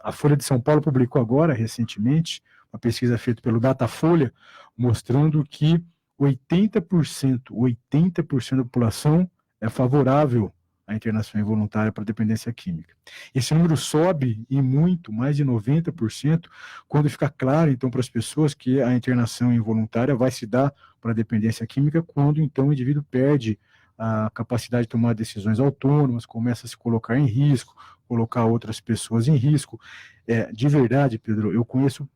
S5: a Folha de São Paulo publicou agora, recentemente, uma pesquisa feita pelo Datafolha, mostrando que 80% da população é favorável à internação involuntária para dependência química. Esse número sobe e muito, mais de 90%, quando fica claro, então, para as pessoas que a internação involuntária vai se dar para dependência química quando, então, o indivíduo perde a capacidade de tomar decisões autônomas, começa a se colocar em risco, colocar outras pessoas em risco. De verdade, Pedro, eu conheço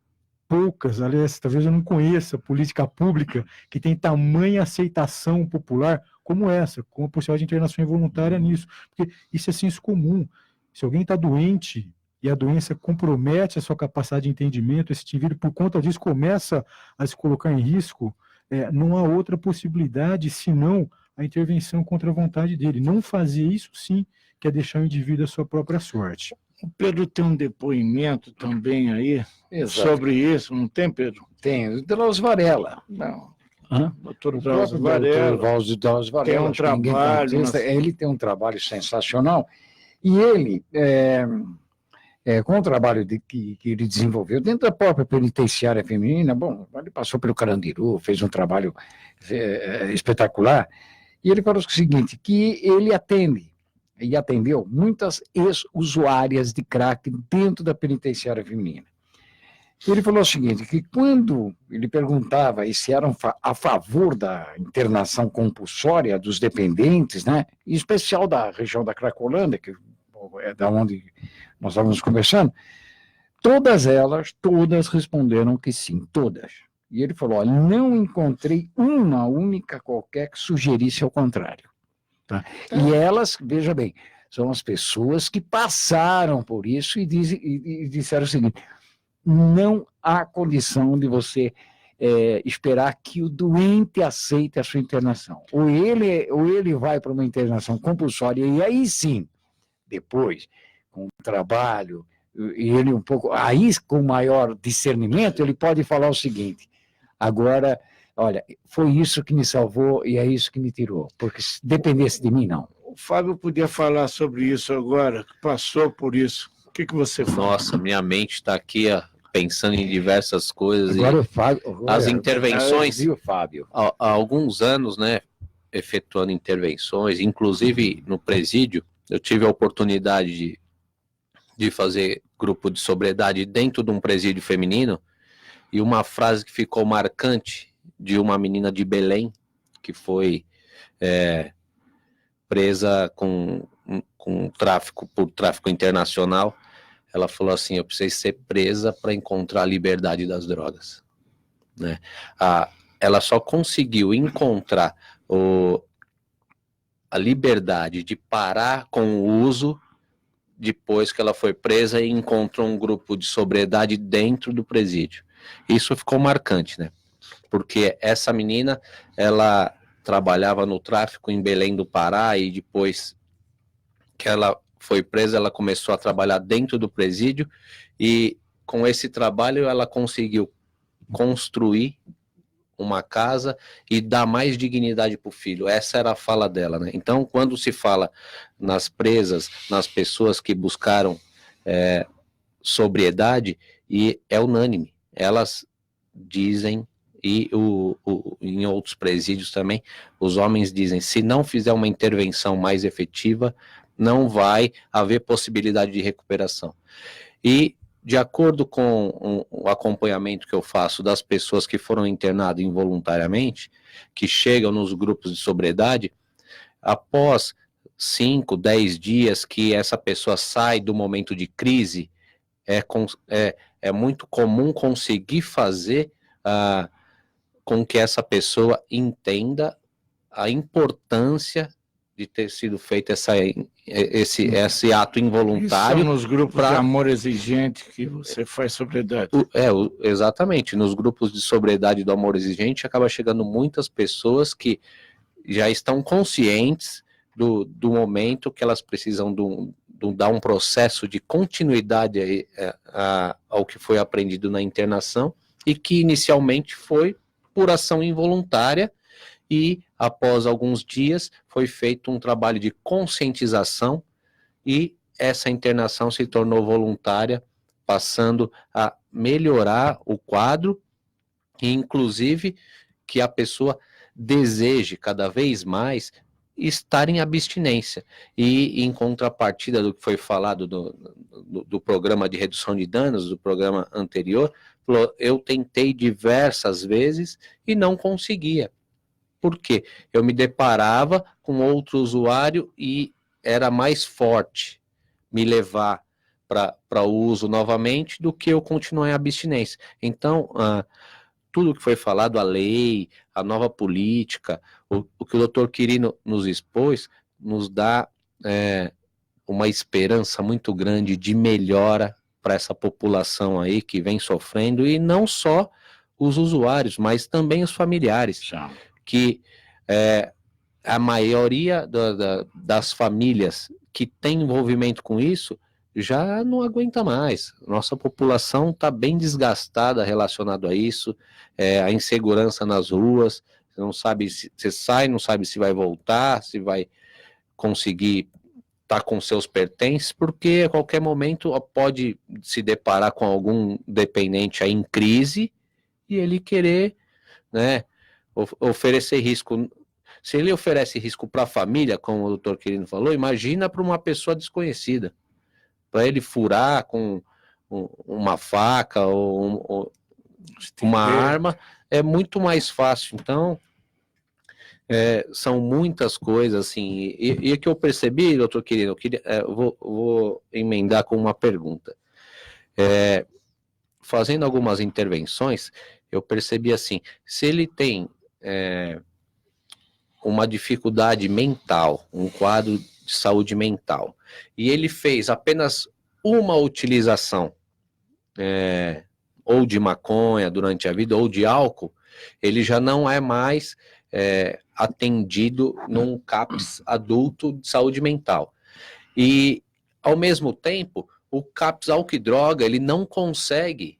S5: poucas, aliás, talvez eu não conheça política pública que tem tamanha aceitação popular como essa, com a possibilidade de internação involuntária nisso, porque isso é senso comum. Se alguém está doente e a doença compromete a sua capacidade de entendimento, esse indivíduo, por conta disso, começa a se colocar em risco, não há outra possibilidade senão a intervenção contra a vontade dele. Não fazer isso, sim, que é deixar o indivíduo à sua própria sorte.
S4: O Pedro tem um depoimento também aí. Exato. Sobre isso, não tem, Pedro?
S2: Tem, o Drauzio Varela.
S4: Não.
S2: Doutor Drauzio Varela.
S4: Tem um trabalho.
S2: Ele tem um trabalho sensacional. E ele, com o trabalho que ele desenvolveu dentro da própria penitenciária feminina, bom, ele passou pelo Carandiru, fez um trabalho espetacular. E ele falou o seguinte, que ele atendeu muitas ex-usuárias de crack dentro da penitenciária feminina. Ele falou o seguinte, que quando ele perguntava se eram a favor da internação compulsória dos dependentes, né, em especial da região da Cracolândia, que é da onde nós estávamos conversando, todas responderam que sim, todas. E ele falou, olha, não encontrei uma única qualquer que sugerisse ao contrário. Tá? E elas, veja bem, são as pessoas que passaram por isso e disseram o seguinte, não há condição de você esperar que o doente aceite a sua internação. Ou ele vai para uma internação compulsória e aí sim, depois, com o trabalho, e ele um pouco, aí com maior discernimento, ele pode falar o seguinte, agora, olha, foi isso que me salvou e é isso que me tirou, porque se dependesse de mim, não.
S4: O Fábio podia falar sobre isso agora, que passou por isso. O que você fala?
S6: Nossa, minha mente está aqui pensando em diversas coisas.
S2: Agora o Fábio...
S6: As intervenções,
S2: viu, Fábio?
S6: Há alguns anos, né, efetuando intervenções, inclusive no presídio, eu tive a oportunidade de fazer grupo de sobriedade dentro de um presídio feminino, e uma frase que ficou marcante de uma menina de Belém, que foi presa por tráfico internacional, ela falou assim, eu precisei ser presa para encontrar a liberdade das drogas. né? Ela só conseguiu encontrar a liberdade de parar com o uso depois que ela foi presa e encontrou um grupo de sobriedade dentro do presídio. Isso ficou marcante, né? Porque essa menina, ela trabalhava no tráfico em Belém do Pará e depois que ela foi presa, ela começou a trabalhar dentro do presídio e com esse trabalho ela conseguiu construir uma casa e dar mais dignidade para o filho. Essa era a fala dela, né? Então, quando se fala nas presas, nas pessoas que buscaram sobriedade, e é unânime, elas dizem, e em outros presídios também, os homens dizem, se não fizer uma intervenção mais efetiva, não vai haver possibilidade de recuperação. E de acordo com o acompanhamento que eu faço das pessoas que foram internadas involuntariamente, que chegam nos grupos de sobriedade, após 5, 10 dias que essa pessoa sai do momento de crise, é muito comum conseguir fazer com que essa pessoa entenda a importância de ter sido feito esse ato involuntário.
S4: Isso são nos grupos de amor exigente que você faz sobriedade.
S6: Exatamente, nos grupos de sobriedade do amor exigente acaba chegando muitas pessoas que já estão conscientes do momento que elas precisam dar um processo de continuidade ao que foi aprendido na internação e que inicialmente foi por ação involuntária e após alguns dias foi feito um trabalho de conscientização e essa internação se tornou voluntária, passando a melhorar o quadro e inclusive que a pessoa deseje cada vez mais estar em abstinência. E em contrapartida do que foi falado do programa de redução de danos, do programa anterior, eu tentei diversas vezes e não conseguia. Por quê? Eu me deparava com outro usuário e era mais forte me levar para o uso novamente do que eu continuar em abstinência. Então, tudo que foi falado, a lei, a nova política, o que o Dr. Quirino nos expôs, nos dá uma esperança muito grande de melhora para essa população aí que vem sofrendo, e não só os usuários, mas também os familiares. Que a maioria das famílias que tem envolvimento com isso já não aguenta mais. Nossa população está bem desgastada relacionado a isso, a insegurança nas ruas, você não sabe se você sai, não sabe se vai voltar, se vai conseguir estar com seus pertences, porque a qualquer momento pode se deparar com algum dependente aí em crise e ele querer, né, oferecer risco. Se ele oferece risco para a família, como o Dr. Quirino falou, imagina para uma pessoa desconhecida. Para ele furar com uma faca ou uma arma, é muito mais fácil. Então, são muitas coisas, assim. E o que eu percebi, doutor Quirino, vou emendar com uma pergunta. Fazendo algumas intervenções, eu percebi assim, se ele tem uma dificuldade mental, um quadro de saúde mental, e ele fez apenas uma utilização, ou de maconha durante a vida, ou de álcool, ele já não é mais atendido num CAPS adulto de saúde mental. E, ao mesmo tempo, o CAPS álcool e droga, ele não consegue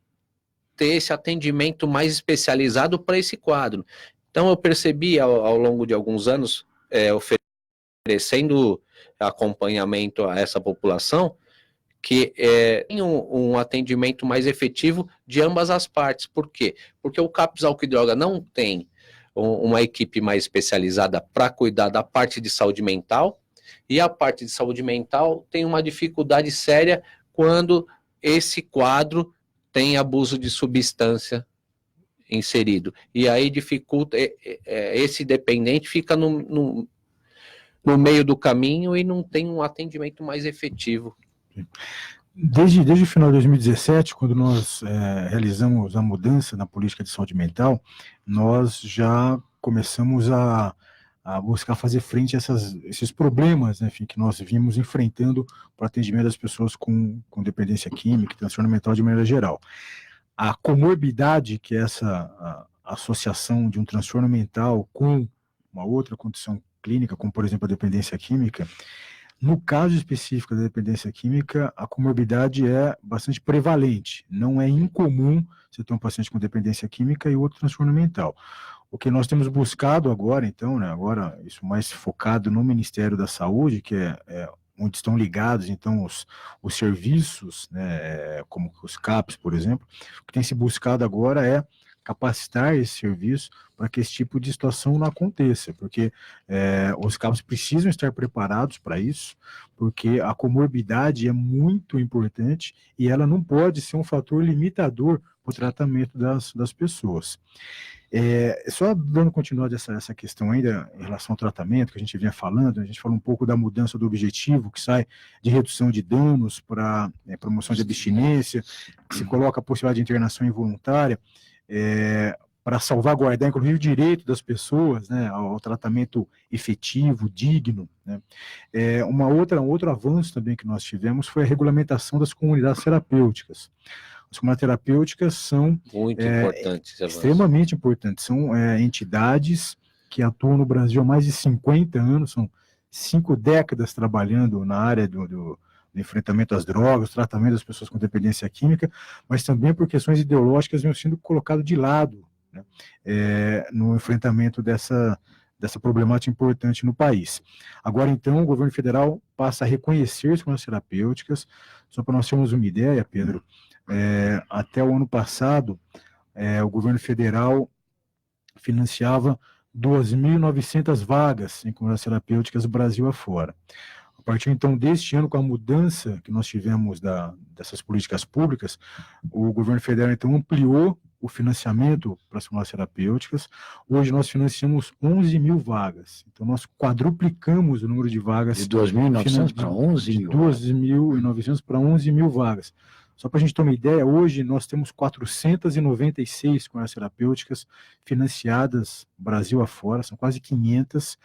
S6: ter esse atendimento mais especializado para esse quadro. Então, eu percebi ao longo de alguns anos, oferecendo acompanhamento a essa população, que tem um atendimento mais efetivo de ambas as partes. Por quê? Porque o CAPS álcool e droga não tem uma equipe mais especializada para cuidar da parte de saúde mental, e a parte de saúde mental tem uma dificuldade séria quando esse quadro tem abuso de substância inserido. E aí dificulta, esse dependente fica no meio do caminho e não tem um atendimento mais efetivo.
S5: Desde o final de 2017, quando nós realizamos a mudança na política de saúde mental, nós já começamos a buscar fazer frente a esses problemas, né, enfim, que nós vimos enfrentando para o atendimento das pessoas com dependência química e transtorno mental de maneira geral. A comorbidade, que é essa associação de um transtorno mental com uma outra condição clínica, como, por exemplo, a dependência química, no caso específico da dependência química, a comorbidade é bastante prevalente. Não é incomum você ter um paciente com dependência química e outro transtorno mental. O que nós temos buscado agora, então, né, agora isso mais focado no Ministério da Saúde, que é onde estão ligados, então, os serviços, né, como os CAPs, por exemplo, o que tem se buscado agora é capacitar esse serviço para que esse tipo de situação não aconteça, porque os CAPs precisam estar preparados para isso, porque a comorbidade é muito importante e ela não pode ser um fator limitador para o tratamento das pessoas. Só dando continuidade a essa questão ainda em relação ao tratamento que a gente vinha falando, a gente falou um pouco da mudança do objetivo, que sai de redução de danos para promoção de abstinência, que se coloca a possibilidade de internação involuntária, para salvaguardar, inclusive, o direito das pessoas, né, ao tratamento efetivo, digno, né. Um outro avanço também que nós tivemos foi a regulamentação das comunidades terapêuticas. As comunidades terapêuticas são
S6: muito importantes,
S5: extremamente importantes, são entidades que atuam no Brasil há mais de 50 anos, são 5 décadas trabalhando na área do enfrentamento às drogas, tratamento das pessoas com dependência química, mas também por questões ideológicas vêm sendo colocadas de lado, né, no enfrentamento dessa problemática importante no país. Agora, então, o governo federal passa a reconhecer as comunidades terapêuticas. Só para nós termos uma ideia, Pedro, até o ano passado, o governo federal financiava 2.900 vagas em comunidades terapêuticas Brasil afora. A partir, então, deste ano, com a mudança que nós tivemos dessas políticas públicas, o governo federal, então, ampliou o financiamento para as comunidades terapêuticas. Hoje nós financiamos 11 mil vagas. Então, nós quadruplicamos o número de vagas.
S2: De 2.900 para 11 mil.
S5: De 2.900 para 11 mil vagas. Só para a gente ter uma ideia, hoje nós temos 496 comunidades terapêuticas financiadas Brasil afora, são quase 500,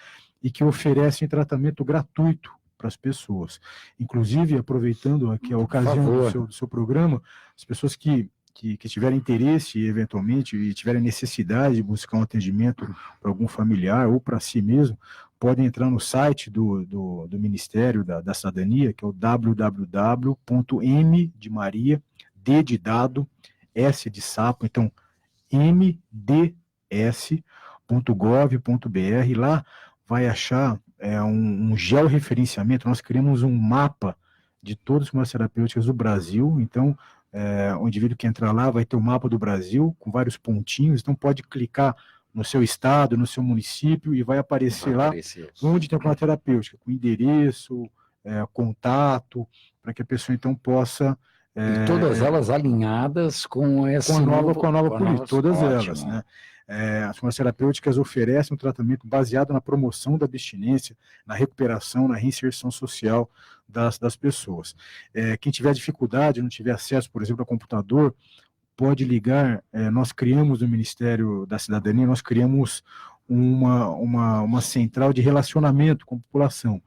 S5: e que oferecem tratamento gratuito para as pessoas. Inclusive, aproveitando aqui a ocasião do seu programa, as pessoas que tiverem interesse, eventualmente, e tiverem necessidade de buscar um atendimento para algum familiar ou para si mesmo, podem entrar no site do Ministério da Cidadania, que é o www.m de Maria, D de dado, S de sapo, então mds.gov.br. Lá vai achar um georreferenciamento. Nós criamos um mapa de todas as comunidades terapêuticas do Brasil. Então, o indivíduo que entrar lá vai ter o mapa do Brasil com vários pontinhos, então pode clicar no seu estado, no seu município, e vai aparecer lá onde tem a comunidade terapêutica, com endereço, contato, para que a pessoa então possa...
S2: e todas elas alinhadas com essa
S5: com a nova política, todas
S2: ótimo.
S5: Elas, né? As comunidades terapêuticas oferecem um tratamento baseado na promoção da abstinência, na recuperação, na reinserção social das pessoas. Quem tiver dificuldade, não tiver acesso, por exemplo, ao computador, pode ligar. Nós criamos no Ministério da Cidadania, nós criamos uma central de relacionamento com a população.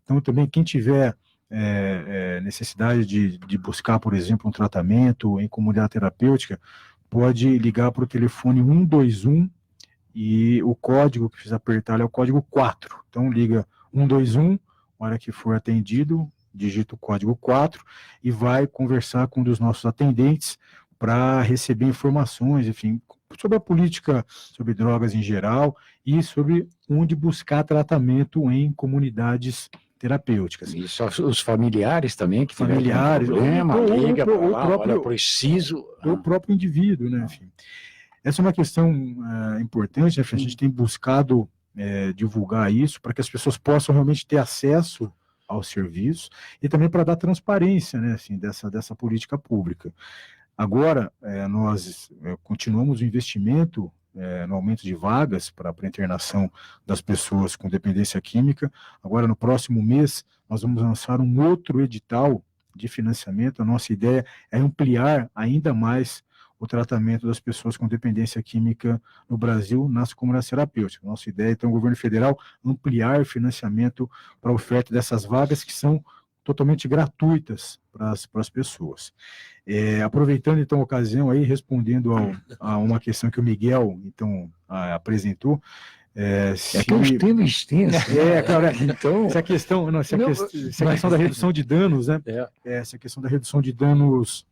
S5: Então, também, quem tiver necessidade de buscar, por exemplo, um tratamento em comunidade terapêutica, pode ligar para o telefone 121 e o código que precisa apertar é o código 4. Então, liga 121, na hora que for atendido, digita o código 4 e vai conversar com um dos nossos atendentes para receber informações, enfim, sobre a política, sobre drogas em geral e sobre onde buscar tratamento em comunidades terapêuticas.
S2: Isso, os familiares também, que
S5: familiares,
S2: problema, liga para lá, olha, preciso...
S5: O próprio indivíduo, né, enfim. Essa é uma questão importante, né, a gente tem buscado divulgar isso para que as pessoas possam realmente ter acesso ao serviço e também para dar transparência, né, assim, dessa política pública. Agora, nós continuamos o investimento no aumento de vagas para a internação das pessoas com dependência química. Agora, no próximo mês, nós vamos lançar um outro edital de financiamento, a nossa ideia é ampliar ainda mais o tratamento das pessoas com dependência química no Brasil nas comunidades terapêuticas. Nossa ideia, então, o governo federal ampliar o financiamento para a oferta dessas vagas que são totalmente gratuitas para as pessoas. Aproveitando, então, a ocasião aí, respondendo a uma questão que o Miguel, então, apresentou,
S2: que é um tema extenso.
S5: Cara, então, essa questão da redução de danos, né? Essa questão da redução de danos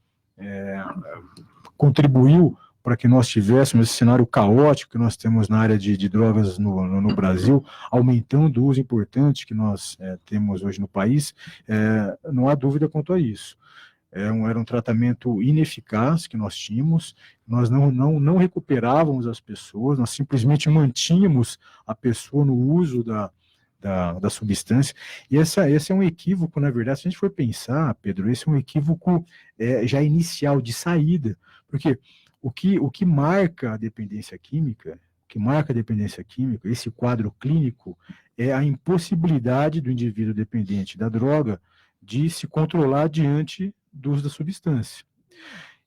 S5: contribuiu para que nós tivéssemos esse cenário caótico que nós temos na área de drogas no Brasil, aumentando o uso importante que nós temos hoje no país, não há dúvida quanto a isso. Era um tratamento ineficaz que nós tínhamos, nós não recuperávamos as pessoas, nós simplesmente mantínhamos a pessoa no uso da substância, e esse é um equívoco, na verdade, se a gente for pensar, Pedro, esse é um equívoco já inicial, de saída, porque o que marca a dependência química, esse quadro clínico, é a impossibilidade do indivíduo dependente da droga de se controlar diante do uso da substância.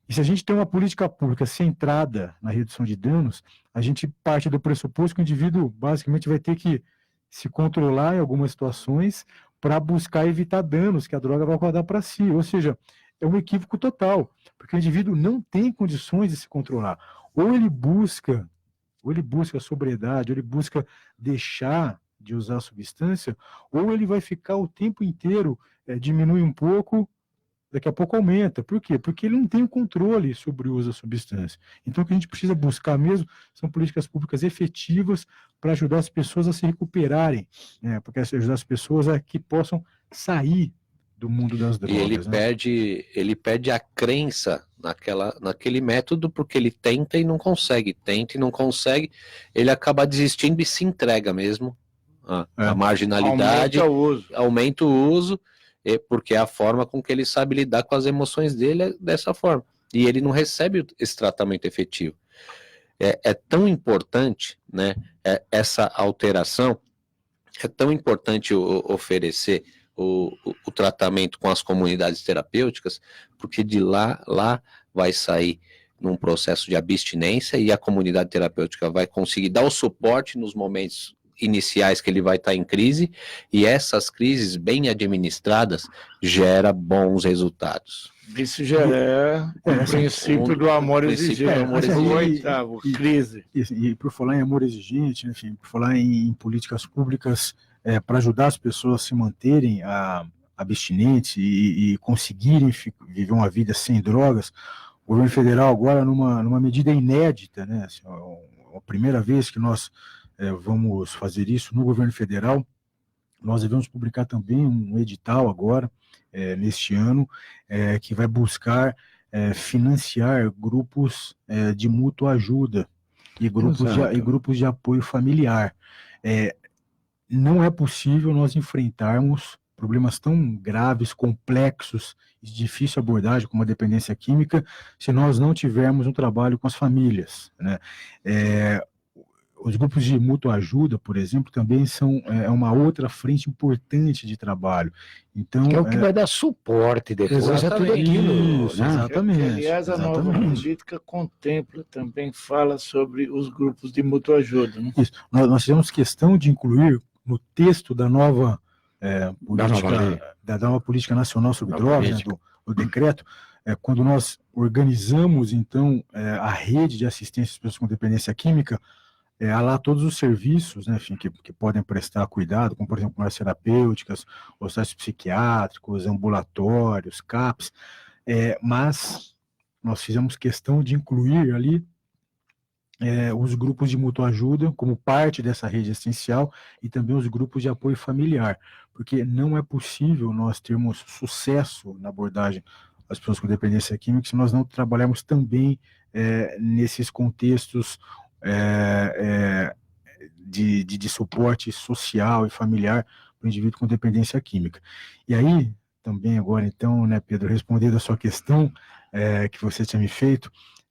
S5: E se a gente tem uma política pública centrada na redução de danos, a gente parte do pressuposto que o indivíduo basicamente vai ter que se controlar em algumas situações para buscar evitar danos que a droga vai causar para si. Ou seja, é um equívoco total, porque o indivíduo não tem condições de se controlar. Ou ele busca a sobriedade, ou ele busca deixar de usar a substância, ou ele vai ficar o tempo inteiro, diminui um pouco, daqui a pouco aumenta. Por quê? Porque ele não tem o controle sobre o uso da substância. Então, o que a gente precisa buscar mesmo são políticas públicas efetivas para ajudar as pessoas a se recuperarem, né? Porque ajudar as pessoas a que possam sair do mundo das drogas.
S6: E ele perde a crença naquele método, porque ele tenta e não consegue, ele acaba desistindo e se entrega mesmo à marginalidade, aumenta o uso, porque é a forma com que ele sabe lidar com as emoções dele dessa forma, e ele não recebe esse tratamento efetivo. É tão importante, né, essa alteração, é tão importante oferecer o tratamento com as comunidades terapêuticas, porque de lá vai sair num processo de abstinência, e a comunidade terapêutica vai conseguir dar o suporte nos momentos iniciais que ele vai estar em crise, e essas crises bem administradas gera bons resultados.
S4: Isso já é o princípio do amor exigente, o oitavo, crise.
S5: E por falar em amor exigente, enfim, por falar em políticas públicas para ajudar as pessoas a se manterem abstinentes e conseguirem viver uma vida sem drogas, o governo federal agora, numa medida inédita, né, assim, a primeira vez que nós vamos fazer isso no governo federal, nós devemos publicar também um edital agora, neste ano, que vai buscar financiar grupos de mútua ajuda e grupos de apoio familiar. Não é possível nós enfrentarmos problemas tão graves, complexos e de difícil abordagem como a dependência química se nós não tivermos um trabalho com as famílias, né? Os grupos de mútua ajuda, por exemplo, também são uma outra frente importante de trabalho. Então,
S2: que é o que vai dar suporte depois a tudo aquilo.
S5: Isso, exatamente.
S4: Aliás, a nova política contempla, também fala sobre os grupos de mútua ajuda. Né?
S5: Isso. Nós fizemos questão de incluir no texto da nova política nacional sobre drogas, né, do decreto, quando nós organizamos, então, a rede de assistência às pessoas com dependência química, há lá todos os serviços, né, enfim, que podem prestar cuidado, como, por exemplo, as terapêuticas, hospitais psiquiátricos, ambulatórios, CAPs, mas nós fizemos questão de incluir ali os grupos de mútua ajuda como parte dessa rede essencial e também os grupos de apoio familiar, porque não é possível nós termos sucesso na abordagem das pessoas com dependência química se nós não trabalharmos também nesses contextos de suporte social e familiar para o indivíduo com dependência química. E aí, também agora então, né, Pedro, respondendo a sua questão que você tinha me feito,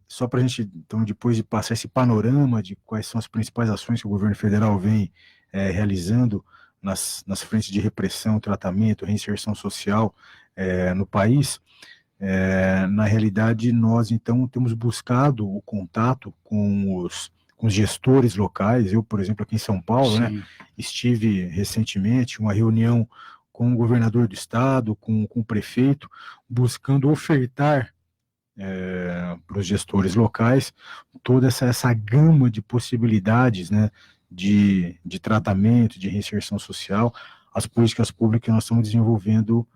S5: só para a gente, então, depois de passar esse panorama de quais são as principais ações que o governo federal vem realizando nas frentes de repressão, tratamento, reinserção social no país, na realidade nós então temos buscado o contato com os gestores locais. Eu, por exemplo, aqui em São Paulo, né, estive recentemente em uma reunião com o governador do estado, com o prefeito, buscando ofertar para os gestores locais toda essa gama de possibilidades, né, de tratamento, de reinserção social, as políticas públicas que nós estamos desenvolvendo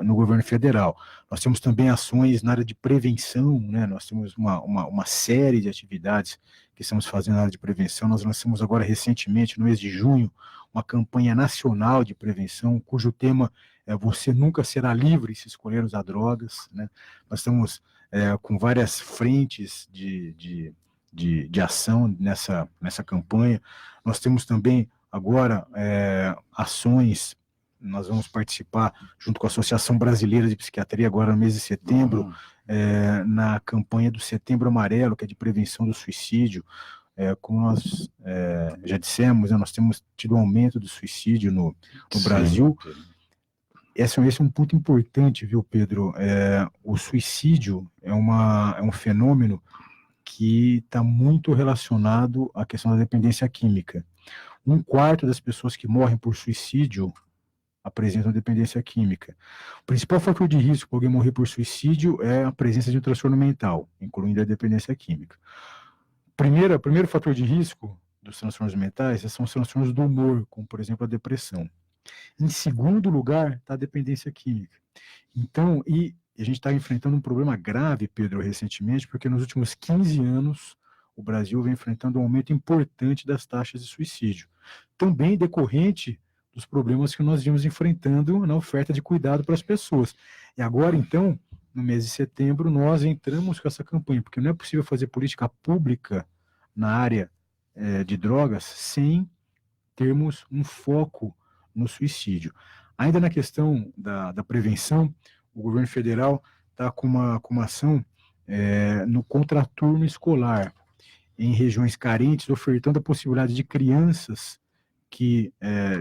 S5: no governo federal. Nós temos também ações na área de prevenção, né? Nós temos uma série de atividades que estamos fazendo na área de prevenção. Nós lançamos agora recentemente, no mês de junho, uma campanha nacional de prevenção, cujo tema é Você Nunca Será Livre se Escolher Usar Drogas, né? Nós estamos com várias frentes de ação nessa campanha. Nós temos também agora ações. Nós vamos participar, junto com a Associação Brasileira de Psiquiatria, agora no mês de setembro, na campanha do Setembro Amarelo, que é de prevenção do suicídio. Como nós já dissemos, nós temos tido um aumento do suicídio no Brasil. Esse é um ponto importante, viu, Pedro? O suicídio é um fenômeno que está muito relacionado à questão da dependência química. 1/4 das pessoas que morrem por suicídio apresentam dependência química. O principal fator de risco para alguém morrer por suicídio é a presença de um transtorno mental, incluindo a dependência química. Primeiro fator de risco dos transtornos mentais são os transtornos do humor, como, por exemplo, a depressão. Em segundo lugar, está a dependência química. Então, e a gente está enfrentando um problema grave, Pedro, recentemente, porque nos últimos 15 anos o Brasil vem enfrentando um aumento importante das taxas de suicídio, também decorrente dos problemas que nós vimos enfrentando na oferta de cuidado para as pessoas. E agora, então, no mês de setembro, nós entramos com essa campanha, porque não é possível fazer política pública na área de drogas sem termos um foco no suicídio. Ainda na questão da prevenção, o governo federal está com uma ação no contraturno escolar, em regiões carentes, ofertando a possibilidade de crianças que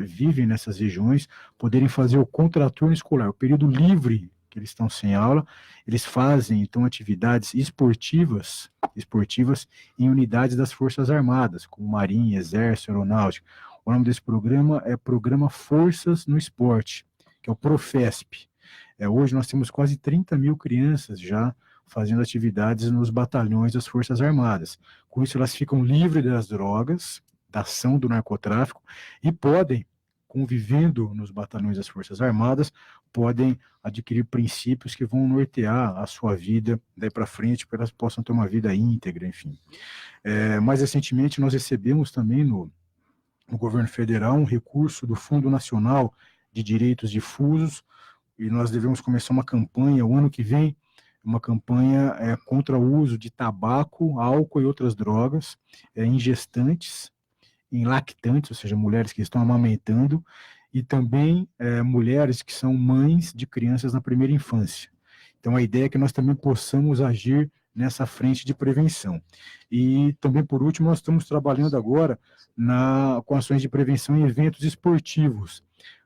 S5: vivem nessas regiões poderem fazer o contraturno escolar, o período livre que eles estão sem aula. Eles fazem, então, atividades esportivas em unidades das Forças Armadas, como Marinha, Exército, Aeronáutica. O nome desse programa é Programa Forças no Esporte, que é o Profesp. Hoje nós temos quase 30 mil crianças já fazendo atividades nos batalhões das Forças Armadas. Com isso, elas ficam livres das drogas, da ação do narcotráfico, e podem, convivendo nos batalhões das Forças Armadas, podem adquirir princípios que vão nortear a sua vida daí para frente, para que elas possam ter uma vida íntegra, enfim. Mais recentemente, nós recebemos também no governo federal um recurso do Fundo Nacional de Direitos Difusos, e nós devemos começar uma campanha o ano que vem, uma campanha contra o uso de tabaco, álcool e outras drogas em gestantes, em lactantes, ou seja, mulheres que estão amamentando, e também mulheres que são mães de crianças na primeira infância. Então, a ideia é que nós também possamos agir nessa frente de prevenção. E também, por último, nós estamos trabalhando agora com ações de prevenção em eventos esportivos,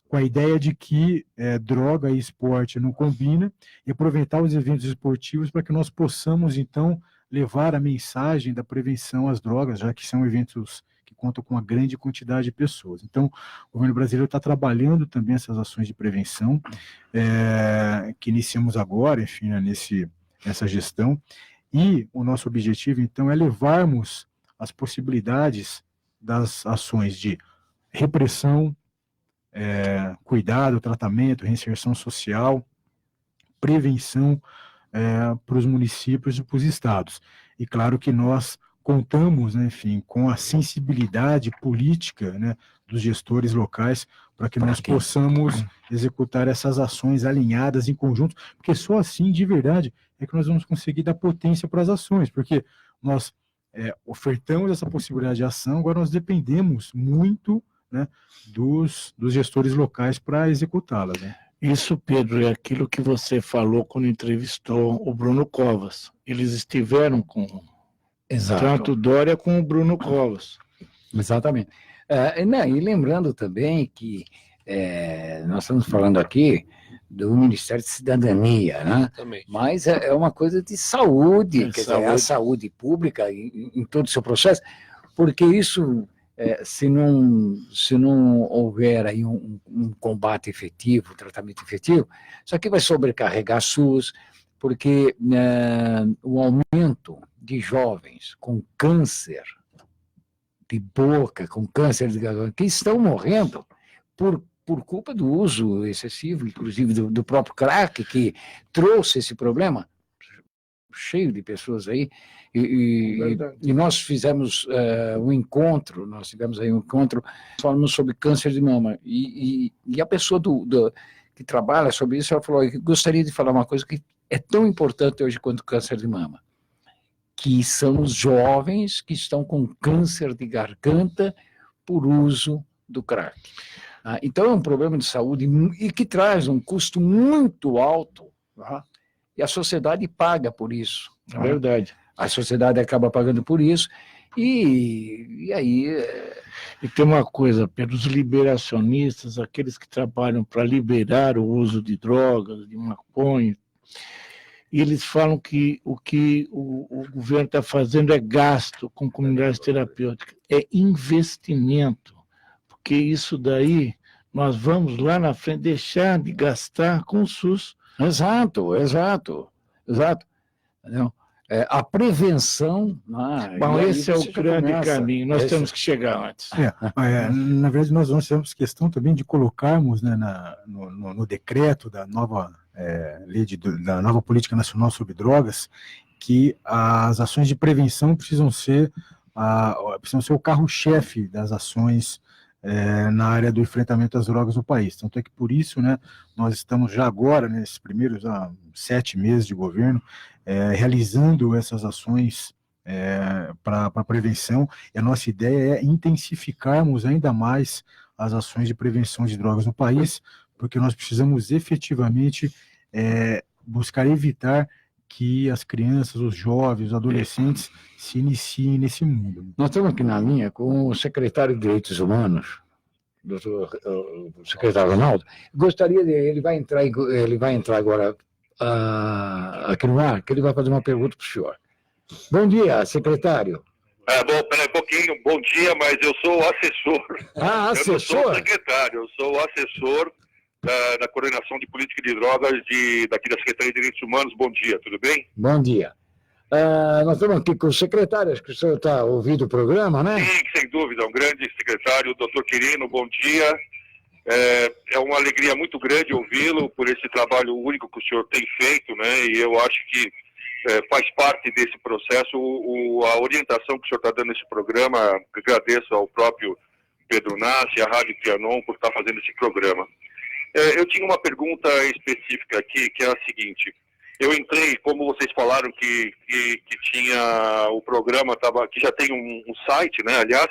S5: com a ideia de que droga e esporte não combinam, e aproveitar os eventos esportivos para que nós possamos, então, levar a mensagem da prevenção às drogas, já que são eventos que contam com uma grande quantidade de pessoas. Então, o governo brasileiro está trabalhando também essas ações de prevenção, que iniciamos agora, enfim, nessa gestão, e o nosso objetivo, então, é levarmos as possibilidades das ações de repressão, cuidado, tratamento, reinserção social, prevenção para os municípios e para os estados. E claro que nós contamos, né, enfim, com a sensibilidade política, né, dos gestores locais para que nós possamos executar essas ações alinhadas em conjunto, porque só assim, de verdade, é que nós vamos conseguir dar potência para as ações, porque nós ofertamos essa possibilidade de ação, agora nós dependemos muito, né, dos gestores locais para executá-las, né?
S4: Isso, Pedro, é aquilo que você falou quando entrevistou o Bruno Covas. Eles estiveram com
S2: Exato.
S4: tanto Dória com o Bruno Covas.
S2: Exatamente. E lembrando também que nós estamos falando aqui do Ministério de Cidadania, né?
S6: Também.
S2: Mas é uma coisa de saúde, quer dizer, a saúde pública em todo o seu processo, porque isso, se não houver aí um combate efetivo, um tratamento efetivo, isso aqui vai sobrecarregar a SUS, porque o aumento de jovens com câncer de boca, com câncer de garganta, que estão morrendo por culpa do uso excessivo, inclusive do próprio crack, que trouxe esse problema, cheio de pessoas aí, e nós fizemos um encontro, falamos sobre câncer de mama, e a pessoa que trabalha sobre isso, ela falou, eu gostaria de falar uma coisa que é tão importante hoje quanto câncer de mama, que são os jovens que estão com câncer de garganta por uso do crack. Então é um problema de saúde e que traz um custo muito alto, tá? E a sociedade paga por isso.
S4: É verdade.
S2: A sociedade acaba pagando por isso, e aí...
S4: E tem uma coisa, pelos liberacionistas, aqueles que trabalham para liberar o uso de drogas, de maconha, e eles falam que o que o governo está fazendo é gasto com comunidades terapêuticas, é investimento, porque isso daí nós vamos lá na frente deixar de gastar com o SUS.
S2: Exato. Entendeu? A prevenção...
S4: Bom, esse é o grande caminho, nós temos que chegar antes.
S5: Na verdade, nós temos questão também de colocarmos, né, no decreto da nova lei da nova Política Nacional sobre Drogas, que as ações de prevenção precisam ser o carro-chefe das ações na área do enfrentamento às drogas no país. Tanto é que por isso, né, nós estamos já agora, nesses primeiros 7 meses de governo, realizando essas ações para prevenção, e a nossa ideia é intensificarmos ainda mais as ações de prevenção de drogas no país, porque nós precisamos efetivamente buscar evitar que as crianças, os jovens, os adolescentes se iniciem nesse mundo.
S2: Nós estamos aqui na linha com o secretário de Direitos Humanos, o secretário Ronaldo. Gostaria ele vai entrar agora aqui no ar, que ele vai fazer uma pergunta para o senhor. Bom dia, secretário.
S15: Bom, peraí um pouquinho, bom dia, mas eu sou assessor.
S2: Assessor?
S15: Eu não sou secretário, eu sou assessor da Coordenação de Política de Drogas daqui da Secretaria de Direitos Humanos. Bom dia, tudo bem?
S2: Bom dia. Nós estamos aqui com o secretário, acho que o senhor está ouvindo o programa, né?
S15: Sim, sem dúvida, um grande secretário, doutor Quirino, bom dia. É uma alegria muito grande ouvi-lo por esse trabalho único que o senhor tem feito, né? E eu acho que faz parte desse processo a orientação que o senhor está dando nesse programa. Agradeço ao próprio Pedro Nassi, à Rádio Trianon, por estar fazendo esse programa. Eu tinha uma pergunta específica aqui, que é a seguinte. Eu entrei, como vocês falaram que tinha o programa, que já tem um site, né? Aliás,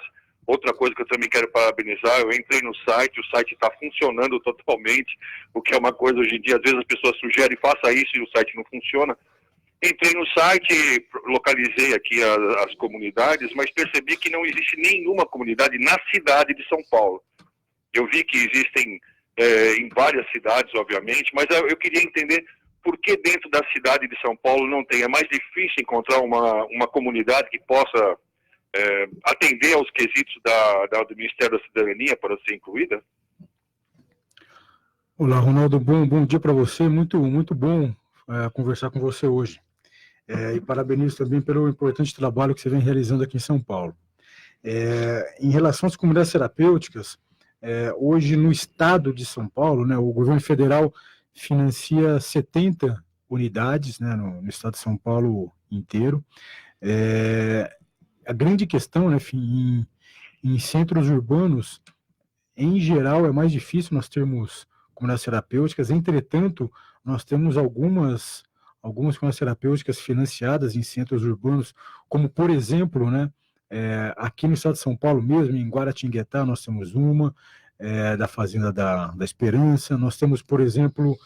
S15: outra coisa que eu também quero parabenizar, eu entrei no site, o site está funcionando totalmente, o que é uma coisa hoje em dia, às vezes as pessoas sugerem, faça isso e o site não funciona. Entrei no site, localizei aqui as comunidades, mas percebi que não existe nenhuma comunidade na cidade de São Paulo. Eu vi que existem em várias cidades, obviamente, mas eu queria entender por que dentro da cidade de São Paulo não tem. É mais difícil encontrar uma comunidade que possa atender aos quesitos do Ministério da Cidadania para ser incluída?
S5: Olá, Ronaldo, bom dia para você, muito bom conversar com você hoje. E parabenizo também pelo importante trabalho que você vem realizando aqui em São Paulo. Em relação às comunidades terapêuticas, hoje no estado de São Paulo, né, o governo federal financia 70 unidades, né, no estado de São Paulo inteiro. A grande questão, né, em centros urbanos, em geral, é mais difícil nós termos comunidades terapêuticas. Entretanto, nós temos algumas comunidades terapêuticas financiadas em centros urbanos, como, por exemplo, né, aqui no estado de São Paulo mesmo, em Guaratinguetá, nós temos uma, da Fazenda da Esperança. Nós temos, por exemplo,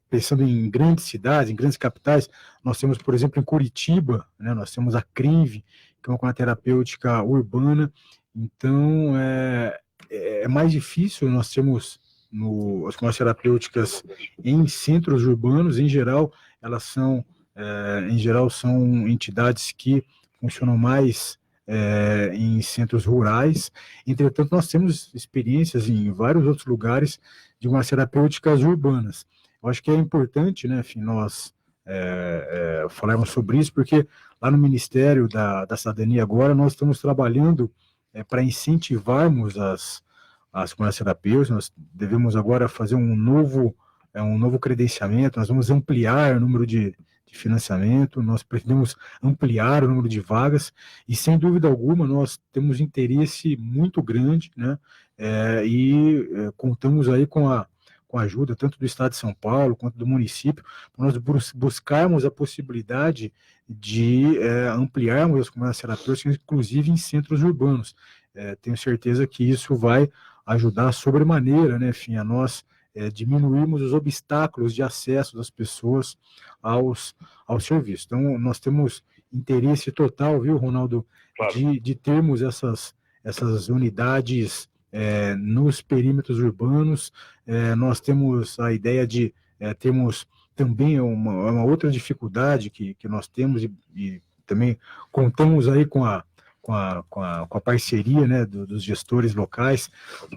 S5: pensando em grandes cidades, em grandes capitais, nós temos, por exemplo, em Curitiba, né, nós temos a CRINV, que é uma comunidade terapêutica urbana, Então, é mais difícil nós termos as comunidades terapêuticas em centros urbanos. Em geral, elas são entidades que funcionam mais em centros rurais. Entretanto, nós temos experiências em vários outros lugares de comunidades terapêuticas urbanas. Eu acho que é importante, né, enfim, nós falarmos sobre isso, porque lá no Ministério da Cidadania agora nós estamos trabalhando para incentivarmos as comunidades terapêuticas. Nós devemos agora fazer um novo credenciamento, nós vamos ampliar o número de financiamento, nós pretendemos ampliar o número de vagas, e sem dúvida alguma nós temos interesse muito grande, né, contamos aí com a ajuda tanto do Estado de São Paulo quanto do município, para nós buscarmos a possibilidade de ampliarmos as comunidades terapêuticas, inclusive em centros urbanos. Tenho certeza que isso vai ajudar sobremaneira, né, enfim, a nós diminuirmos os obstáculos de acesso das pessoas aos serviços. Então, nós temos interesse total, viu, Ronaldo, claro, de termos essas unidades nos perímetros urbanos. Nós temos a ideia de termos também uma outra dificuldade que nós temos, e também contamos aí com a parceria, né, dos gestores locais,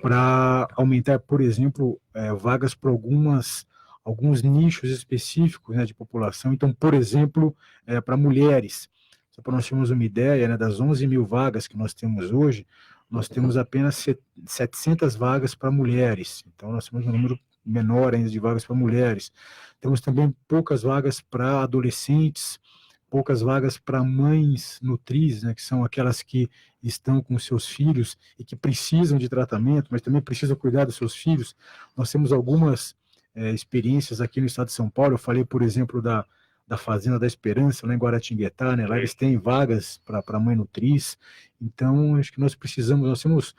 S5: para aumentar, por exemplo, vagas para alguns nichos específicos, né, de população. Então, por exemplo, para mulheres, só para nós termos uma ideia, né, das 11 mil vagas que nós temos hoje, nós temos apenas 700 vagas para mulheres. Então, nós temos um número menor ainda de vagas para mulheres. Temos também poucas vagas para adolescentes, poucas vagas para mães nutris, né, que são aquelas que estão com seus filhos e que precisam de tratamento, mas também precisam cuidar dos seus filhos. Nós temos algumas experiências aqui no estado de São Paulo. Eu falei, por exemplo, da Fazenda da Esperança, lá em Guaratinguetá, né, lá eles têm vagas para mãe nutriz. Então, acho que nós temos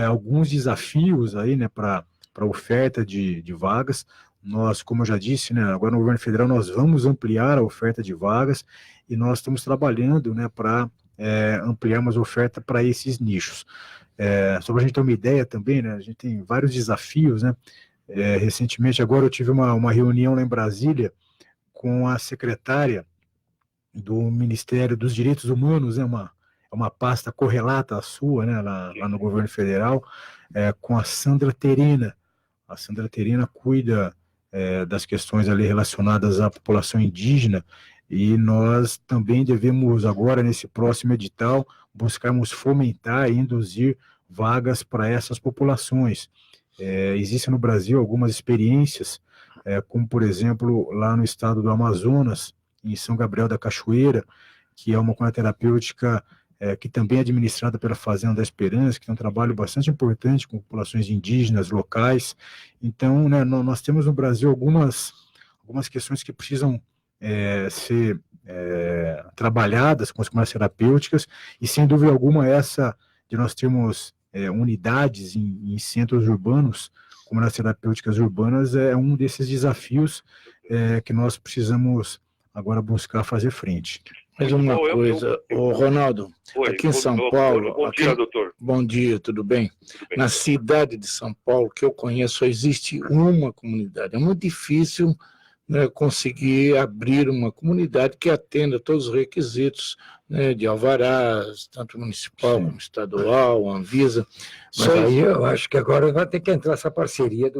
S5: alguns desafios aí, né, para a oferta de vagas. Nós, como eu já disse, né, agora no governo federal nós vamos ampliar a oferta de vagas, e nós estamos trabalhando, né, para ampliarmos a oferta para esses nichos. Só para a gente ter uma ideia também, né, a gente tem vários desafios, né. Recentemente, agora eu tive uma reunião lá em Brasília com a secretária do Ministério dos Direitos Humanos, né, uma pasta correlata à sua, né, lá no governo federal, com a Sandra Terena. A Sandra Terena cuida das questões ali relacionadas à população indígena, e nós também devemos agora, nesse próximo edital, buscarmos fomentar e induzir vagas para essas populações. Existem no Brasil algumas experiências, como, por exemplo, lá no estado do Amazonas, em São Gabriel da Cachoeira, que é uma comunidade terapêutica que também é administrada pela Fazenda da Esperança, que tem um trabalho bastante importante com populações indígenas locais. Então, né, nós temos no Brasil algumas questões que precisam ser trabalhadas com as comunidades terapêuticas, e sem dúvida alguma essa de nós termos unidades em centros urbanos, comunidades terapêuticas urbanas, é um desses desafios que nós precisamos agora buscar fazer frente.
S4: Mais uma coisa, Ronaldo, aqui em São Paulo...
S15: Bom dia, doutor.
S4: Bom dia, tudo bem? Na cidade de São Paulo, que eu conheço, só existe uma comunidade. É muito difícil, né, conseguir abrir uma comunidade que atenda todos os requisitos, né, de alvarás, tanto municipal como estadual, Anvisa.
S2: Mas aí eu acho que agora vai ter que entrar essa parceria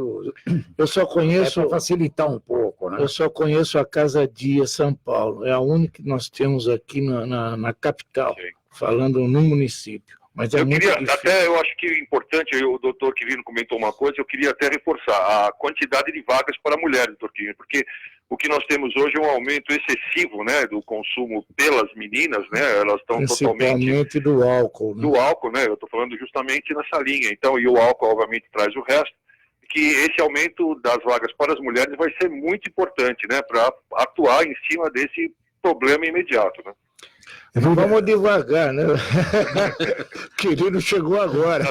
S4: Eu só conheço...
S2: para facilitar um pouco, né?
S4: Eu só conheço a Casa Dia São Paulo. É a única que nós temos aqui na capital, falando no município. Mas é muito difícil.
S15: Até eu acho que é importante, o doutor Quirino comentou uma coisa, eu queria até reforçar a quantidade de vagas para mulheres, doutor Quirino, porque o que nós temos hoje é um aumento excessivo, né, do consumo pelas meninas, né, elas estão totalmente...
S4: Principalmente do álcool. Né?
S15: Do álcool, né, eu estou falando justamente nessa linha. Então, e o álcool, obviamente, traz o resto, que esse aumento das vagas para as mulheres vai ser muito importante, né, para atuar em cima desse problema imediato, né.
S4: Vamos devagar, né? Querido, chegou agora.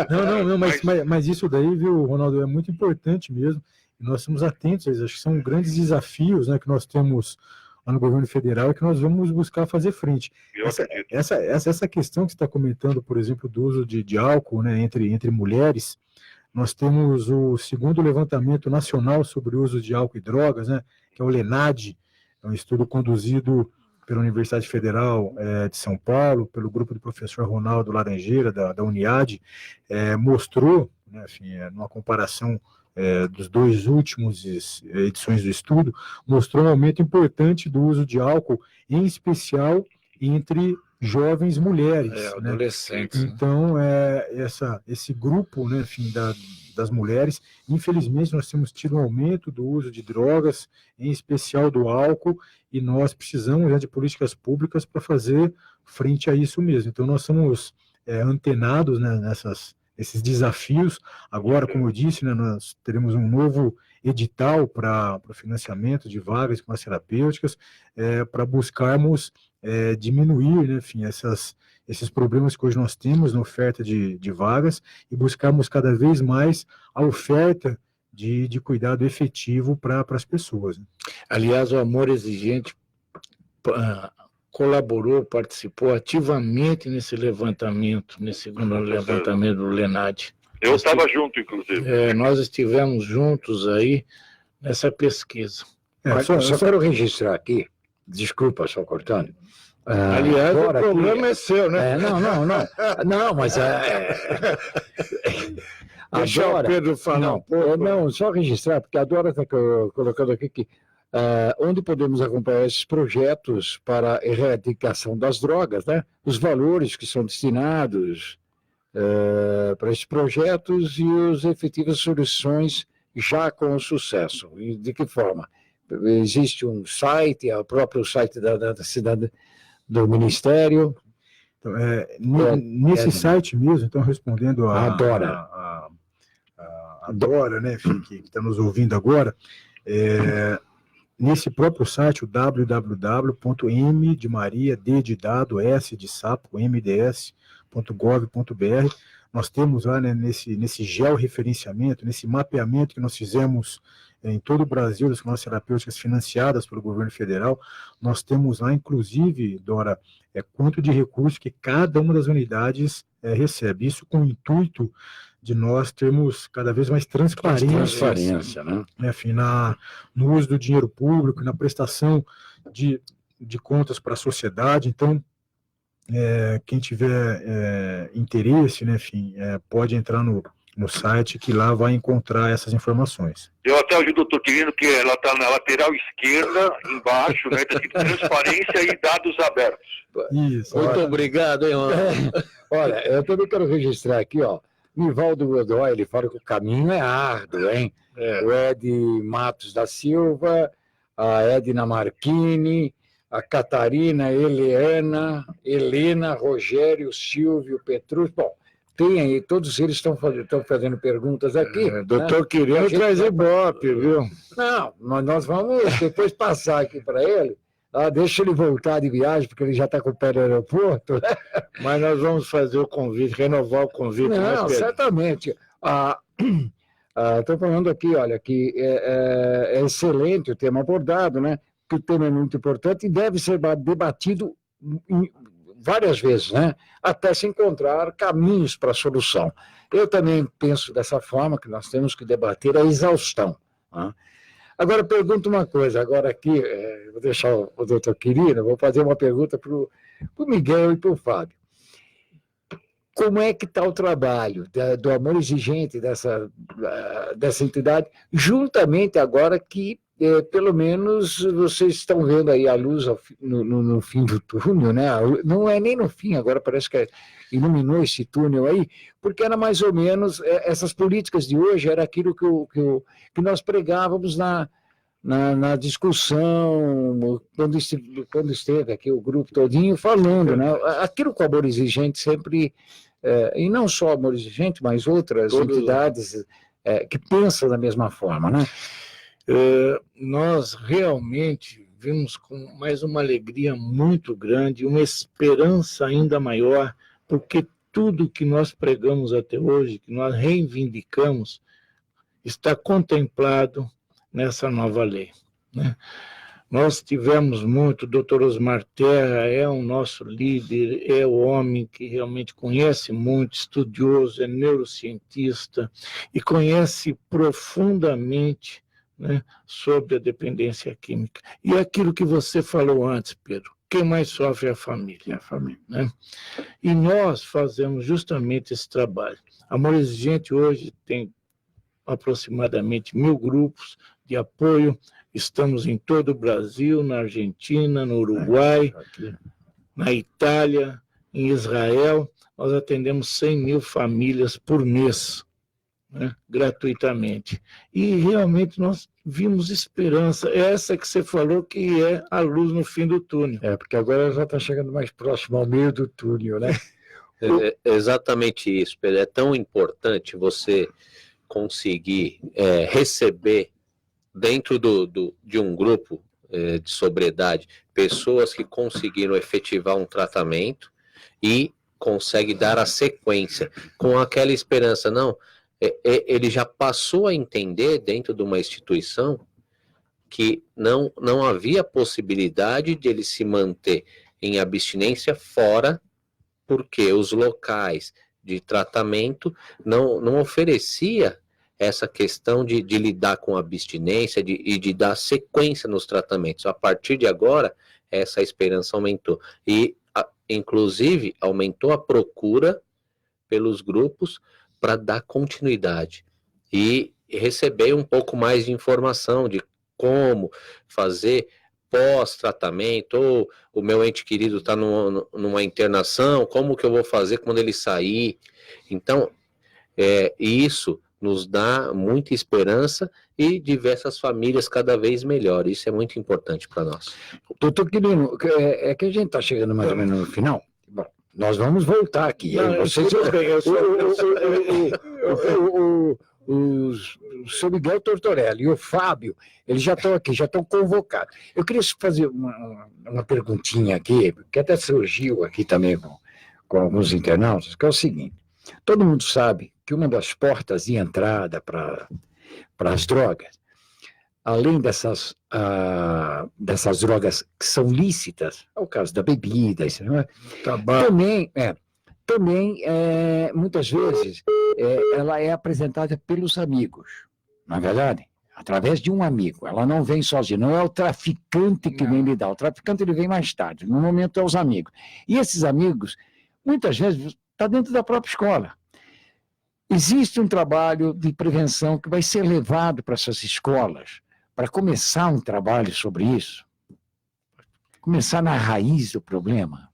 S5: Não, mas isso daí, viu, Ronaldo, é muito importante mesmo. Nós estamos atentos, acho que são grandes desafios, né, que nós temos lá no governo federal e que nós vamos buscar fazer frente. Essa questão que você está comentando, por exemplo, do uso de álcool, né, entre mulheres, nós temos o segundo levantamento nacional sobre o uso de álcool e drogas, né, que é o LENAD, é um estudo conduzido pela Universidade Federal de São Paulo, pelo grupo do professor Ronaldo Laranjeira, da Uniad, mostrou, né, enfim, numa comparação dos dois últimos edições do estudo, mostrou um aumento importante do uso de álcool, em especial entre jovens mulheres, né?
S4: Adolescentes.
S5: Então, esse grupo, né, enfim, das mulheres, infelizmente nós temos tido um aumento do uso de drogas, em especial do álcool, e nós precisamos de políticas públicas para fazer frente a isso mesmo. Então, nós somos antenados, né, nesses desafios. Agora, como eu disse, né, nós teremos um novo edital para o financiamento de vagas com as terapêuticas, para buscarmos diminuir, né, enfim, esses problemas que hoje nós temos na oferta de vagas e buscarmos cada vez mais a oferta de cuidado efetivo para as pessoas. Né?
S4: Aliás, o Amor Exigente colaborou, participou ativamente nesse levantamento, nesse segundo levantamento do LENAD.
S15: Eu estava junto, inclusive.
S4: Nós estivemos juntos aí nessa pesquisa.
S2: Só quero registrar aqui, desculpa só cortando.
S4: Aliás, o problema é seu, né?
S2: Não, mas
S4: deixa o Pedro falar um pouco.
S2: Não, só registrar, porque a Dora está colocando aqui que onde podemos acompanhar esses projetos para a erradicação das drogas, né? Os valores que são destinados para esses projetos e as efetivas soluções já com sucesso. E de que forma? Existe um site, o próprio site da cidade, do Ministério.
S5: Então, nesse site mesmo, então, respondendo a Dora, né, enfim, que está nos ouvindo agora, nesse próprio site, o www.m de Maria, D de dado, S de sapo, mds.gov.br, nós temos lá, né, nesse georreferenciamento, nesse mapeamento que nós fizemos em todo o Brasil, das nossas terapêuticas financiadas pelo governo federal, nós temos lá, inclusive, Dora, quanto de recursos que cada uma das unidades recebe. Isso com o intuito de nós termos cada vez mais transparência, né? Enfim, no uso do dinheiro público, na prestação de contas para a sociedade. Então, quem tiver interesse, né, enfim, pode entrar no site, que lá vai encontrar essas informações.
S15: Eu até ajudo o doutor Quirino, que ela está na lateral esquerda, embaixo, né? Está escrito transparência e dados abertos.
S2: Isso.
S4: Muito obrigado, hein,
S2: Olha, eu também quero registrar aqui, ó, Nivaldo Godoy, ele fala que o caminho é árduo, hein? O Ed Matos da Silva, a Edna Marchini, a Catarina, Helena, Rogério, Silvio, Petrus, bom, tem aí, todos eles estão fazendo perguntas aqui.
S4: Doutor Quirino traz Ibope, viu?
S2: Não, mas nós vamos depois passar aqui para ele. Deixa ele voltar de viagem, porque ele já está com o pé no aeroporto.
S4: Mas nós vamos fazer o convite, renovar o convite.
S2: Não, certamente. Estou falando aqui, olha, que é excelente o tema abordado, né? Que o tema é muito importante e deve ser debatido várias vezes, né? Até se encontrar caminhos para a solução. Eu também penso dessa forma, que nós temos que debater a exaustão. Né? Agora, pergunto uma coisa, agora aqui, vou deixar o doutor Quirino, vou fazer uma pergunta para o Miguel e para o Fábio. Como é que está o trabalho do Amor Exigente, dessa entidade, juntamente agora que pelo menos vocês estão vendo aí a luz no fim do túnel, né? Não é nem no fim, agora parece que iluminou esse túnel aí, porque era mais ou menos, essas políticas de hoje era aquilo que nós pregávamos na discussão, quando esteve aqui o grupo todinho falando, né? Aquilo que o Amor Exigente sempre, e não só o Amor Exigente, mas outras entidades que pensam da mesma forma, né?
S4: Nós realmente vimos com mais uma alegria muito grande, uma esperança ainda maior, porque tudo que nós pregamos até hoje, que nós reivindicamos, está contemplado nessa nova lei, né? Nós tivemos muito, o doutor Osmar Terra é o nosso líder, é o homem que realmente conhece muito, estudioso, é neurocientista e conhece profundamente, né, sobre a dependência química. E aquilo que você falou antes, Pedro, quem mais sofre é a família.
S2: É a família.
S4: Né? E nós fazemos justamente esse trabalho. Amor Exigente hoje tem aproximadamente 1.000 grupos de apoio. Estamos em todo o Brasil, na Argentina, no Uruguai, na Itália, em Israel. Nós atendemos 100.000 famílias por mês, né, gratuitamente. E realmente nós vimos esperança. Essa que você falou que é a luz no fim do túnel.
S2: Porque agora já está chegando mais próximo ao meio do túnel, né?
S6: É exatamente isso, Pedro. É tão importante você conseguir receber dentro de um grupo de sobriedade pessoas que conseguiram efetivar um tratamento e conseguem dar a sequência com aquela esperança. Não, ele já passou a entender dentro de uma instituição que não havia possibilidade de ele se manter em abstinência fora, porque os locais de tratamento não oferecia essa questão de lidar com a abstinência e de dar sequência nos tratamentos. A partir de agora, essa esperança aumentou. E, inclusive, aumentou a procura pelos grupos para dar continuidade. E receber um pouco mais de informação de como fazer pós-tratamento, ou o meu ente querido está numa internação, como que eu vou fazer quando ele sair? Então, isso nos dá muita esperança e diversas famílias cada vez melhor. Isso é muito importante para nós.
S2: Doutor Quirino, é que a gente está chegando mais ou menos no final. Bom, nós vamos voltar aqui. O senhor Miguel Tortorelli e o Fábio, eles já estão aqui, já estão convocados. Eu queria fazer uma perguntinha aqui, que até surgiu aqui também com alguns internautas, que é o seguinte: todo mundo sabe que uma das portas de entrada para as drogas, além dessas drogas que são lícitas, é o caso da bebida, isso, não é? Também muitas vezes, ela é apresentada pelos amigos, não é verdade? Através de um amigo, ela não vem sozinha, não é o traficante que vem lhe dar, o traficante ele vem mais tarde, no momento é os amigos. E esses amigos, muitas vezes, estão dentro da própria escola. Existe um trabalho de prevenção que vai ser levado para essas escolas, para começar um trabalho sobre isso, começar na raiz do problema.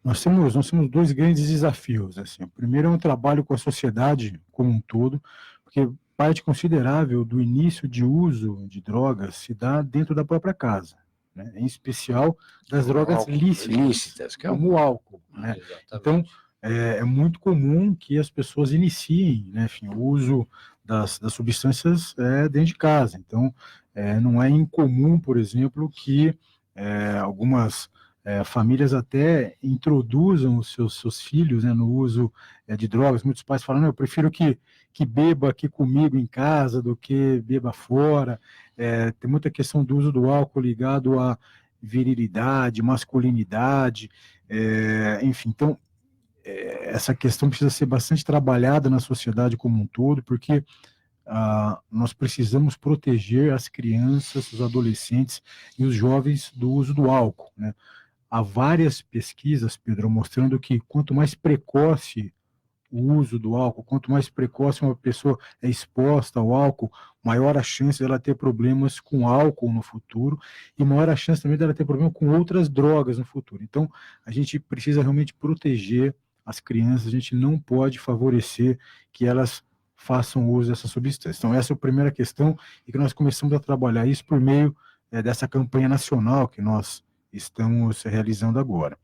S5: Nós temos dois grandes desafios. Assim. O primeiro é um trabalho com a sociedade como um todo, porque parte considerável do início de uso de drogas se dá dentro da própria casa, né? Em especial das drogas lícitas, como o álcool. Né? Então, é muito comum que as pessoas iniciem, né, enfim, o uso das substâncias dentro de casa. Então, não é incomum, por exemplo, que algumas famílias até introduzam os seus filhos, né, no uso de drogas. Muitos pais falam: eu prefiro que beba aqui comigo em casa do que beba fora. Tem muita questão do uso do álcool ligado à virilidade, masculinidade, enfim. Então, essa questão precisa ser bastante trabalhada na sociedade como um todo, porque nós precisamos proteger as crianças, os adolescentes e os jovens do uso do álcool, né? Há várias pesquisas, Pedro, mostrando que quanto mais precoce o uso do álcool, quanto mais precoce uma pessoa é exposta ao álcool, maior a chance dela ter problemas com álcool no futuro e maior a chance também dela ter problema com outras drogas no futuro. Então, a gente precisa realmente proteger as crianças, a gente não pode favorecer que elas façam uso dessa substância. Então, essa é a primeira questão, e que nós começamos a trabalhar isso por meio dessa campanha nacional que nós estamos realizando agora.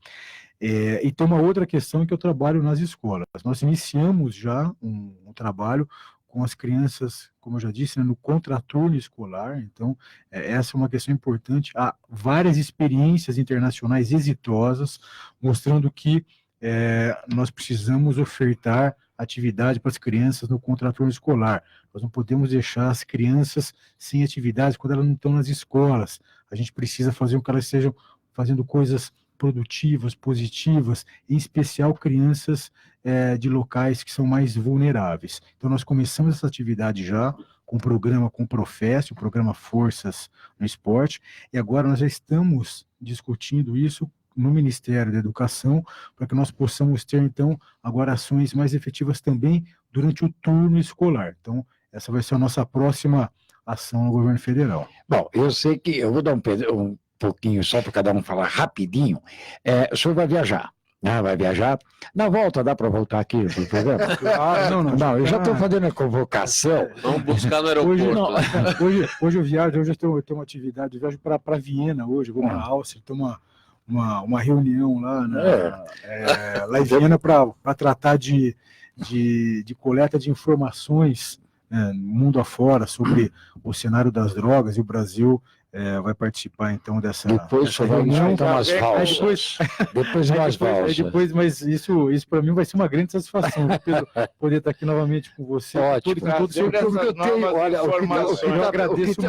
S5: E tem uma outra questão que eu trabalho nas escolas. Nós iniciamos já um trabalho com as crianças, como eu já disse, né, no contraturno escolar. Então, essa é uma questão importante. Há várias experiências internacionais exitosas, mostrando que nós precisamos ofertar atividade para as crianças no contraturno escolar. Nós não podemos deixar as crianças sem atividades quando elas não estão nas escolas. a gente precisa fazer com que elas estejam fazendo coisas produtivas, positivas, em especial crianças de locais que são mais vulneráveis. Então, nós começamos essa atividade já com o programa com o Professe, o programa Forças no Esporte, e agora nós já estamos discutindo isso no Ministério da Educação, para que nós possamos ter, então, agora ações mais efetivas também durante o turno escolar. Então, essa vai ser a nossa próxima ação no governo federal.
S2: Bom, eu sei que eu vou dar um pouquinho só para cada um falar rapidinho. O senhor vai viajar. Vai viajar. Na volta, dá para voltar aqui no programa? Não, eu já estou fazendo a convocação.
S6: Vamos buscar no aeroporto.
S5: Hoje eu viajo, hoje eu tenho uma atividade, eu viajo para Viena hoje, vou para a Áustria, tem uma reunião lá, lá em Viena para tratar de coleta de informações mundo afora sobre o cenário das drogas, e o Brasil vai participar então dessa
S2: reunião.
S5: Mas isso para mim vai ser uma grande satisfação, Pedro, poder estar aqui novamente com você.
S2: Ótimo.
S5: Com todo o seu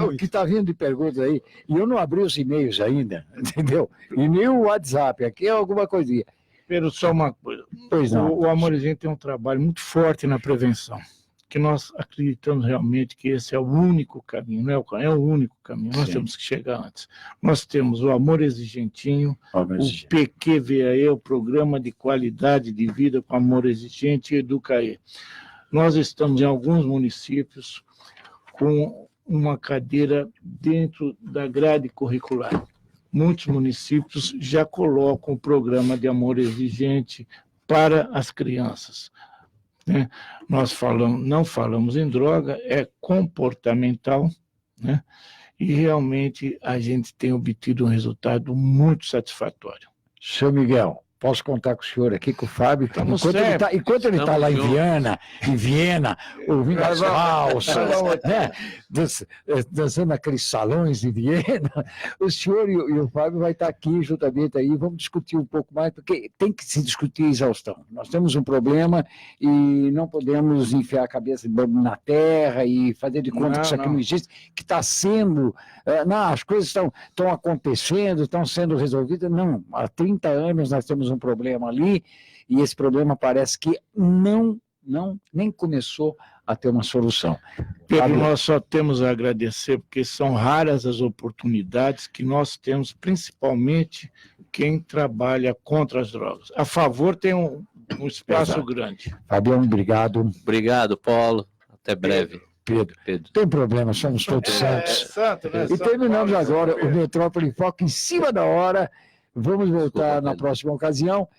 S2: o que está vindo de perguntas aí, e eu não abri os e-mails ainda, entendeu? E nem o WhatsApp, aqui é alguma coisinha.
S4: Pedro, só uma coisa.
S2: Pois não.
S4: O Amorezinho tem um trabalho muito forte na prevenção, que nós acreditamos realmente que esse é o único caminho, não é o único caminho, nós temos que chegar antes. Nós temos o Amor Exigentinho, o PQVAE, o Programa de Qualidade de Vida com Amor Exigente, e Educae. Nós estamos em alguns municípios com uma cadeira dentro da grade curricular. Muitos municípios já colocam o programa de Amor Exigente para as crianças. Nós não falamos em droga, é comportamental, né? E realmente a gente tem obtido um resultado muito satisfatório.
S2: Seu Miguel, posso contar com o senhor aqui, com o Fábio? Enquanto ele está lá em Viena, ouvindo as valsas, dançando aqueles salões de Viena, o senhor e o Fábio vai estar aqui juntamente aí, vamos discutir um pouco mais, porque tem que se discutir a exaustão. Nós temos um problema e não podemos enfiar a cabeça na terra e fazer de conta que isso aqui não existe, que está sendo... as coisas estão acontecendo, estão sendo resolvidas. Não, há 30 anos nós temos um problema ali, e esse problema parece que nem começou a ter uma solução.
S4: Pedro, nós só temos a agradecer, porque são raras as oportunidades que nós temos, principalmente quem trabalha contra as drogas. A favor tem um espaço grande.
S2: Fabiano, obrigado.
S6: Obrigado, Paulo. Até breve.
S2: Pedro. Tem problema, somos todos santos. E terminamos agora o Metrópole em Foco em cima da hora. Vamos voltar na próxima ocasião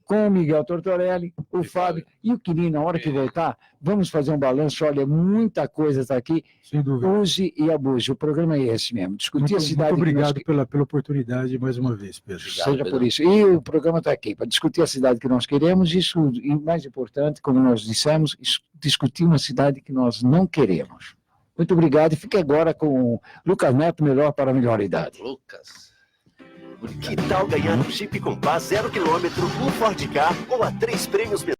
S2: com o Miguel Tortorelli, o Fábio e o Quirino. Na hora que voltar, vamos fazer um balanço. Olha, muita coisa está aqui.
S5: Sem dúvida.
S2: Use e abuse. O programa é esse mesmo. Discutir a cidade.
S5: Muito obrigado pela oportunidade mais uma vez, Pedro.
S2: Seja por isso. E o programa está aqui para discutir a cidade que nós queremos. Isso, e mais importante, como nós dissemos, discutir uma cidade que nós não queremos. Muito obrigado. E fique agora com o Lucas Neto, melhor para a melhor idade.
S6: Lucas.
S3: Que tal ganhar um Jeep Compass 0 km, um Ford Ka ou a 3 prêmios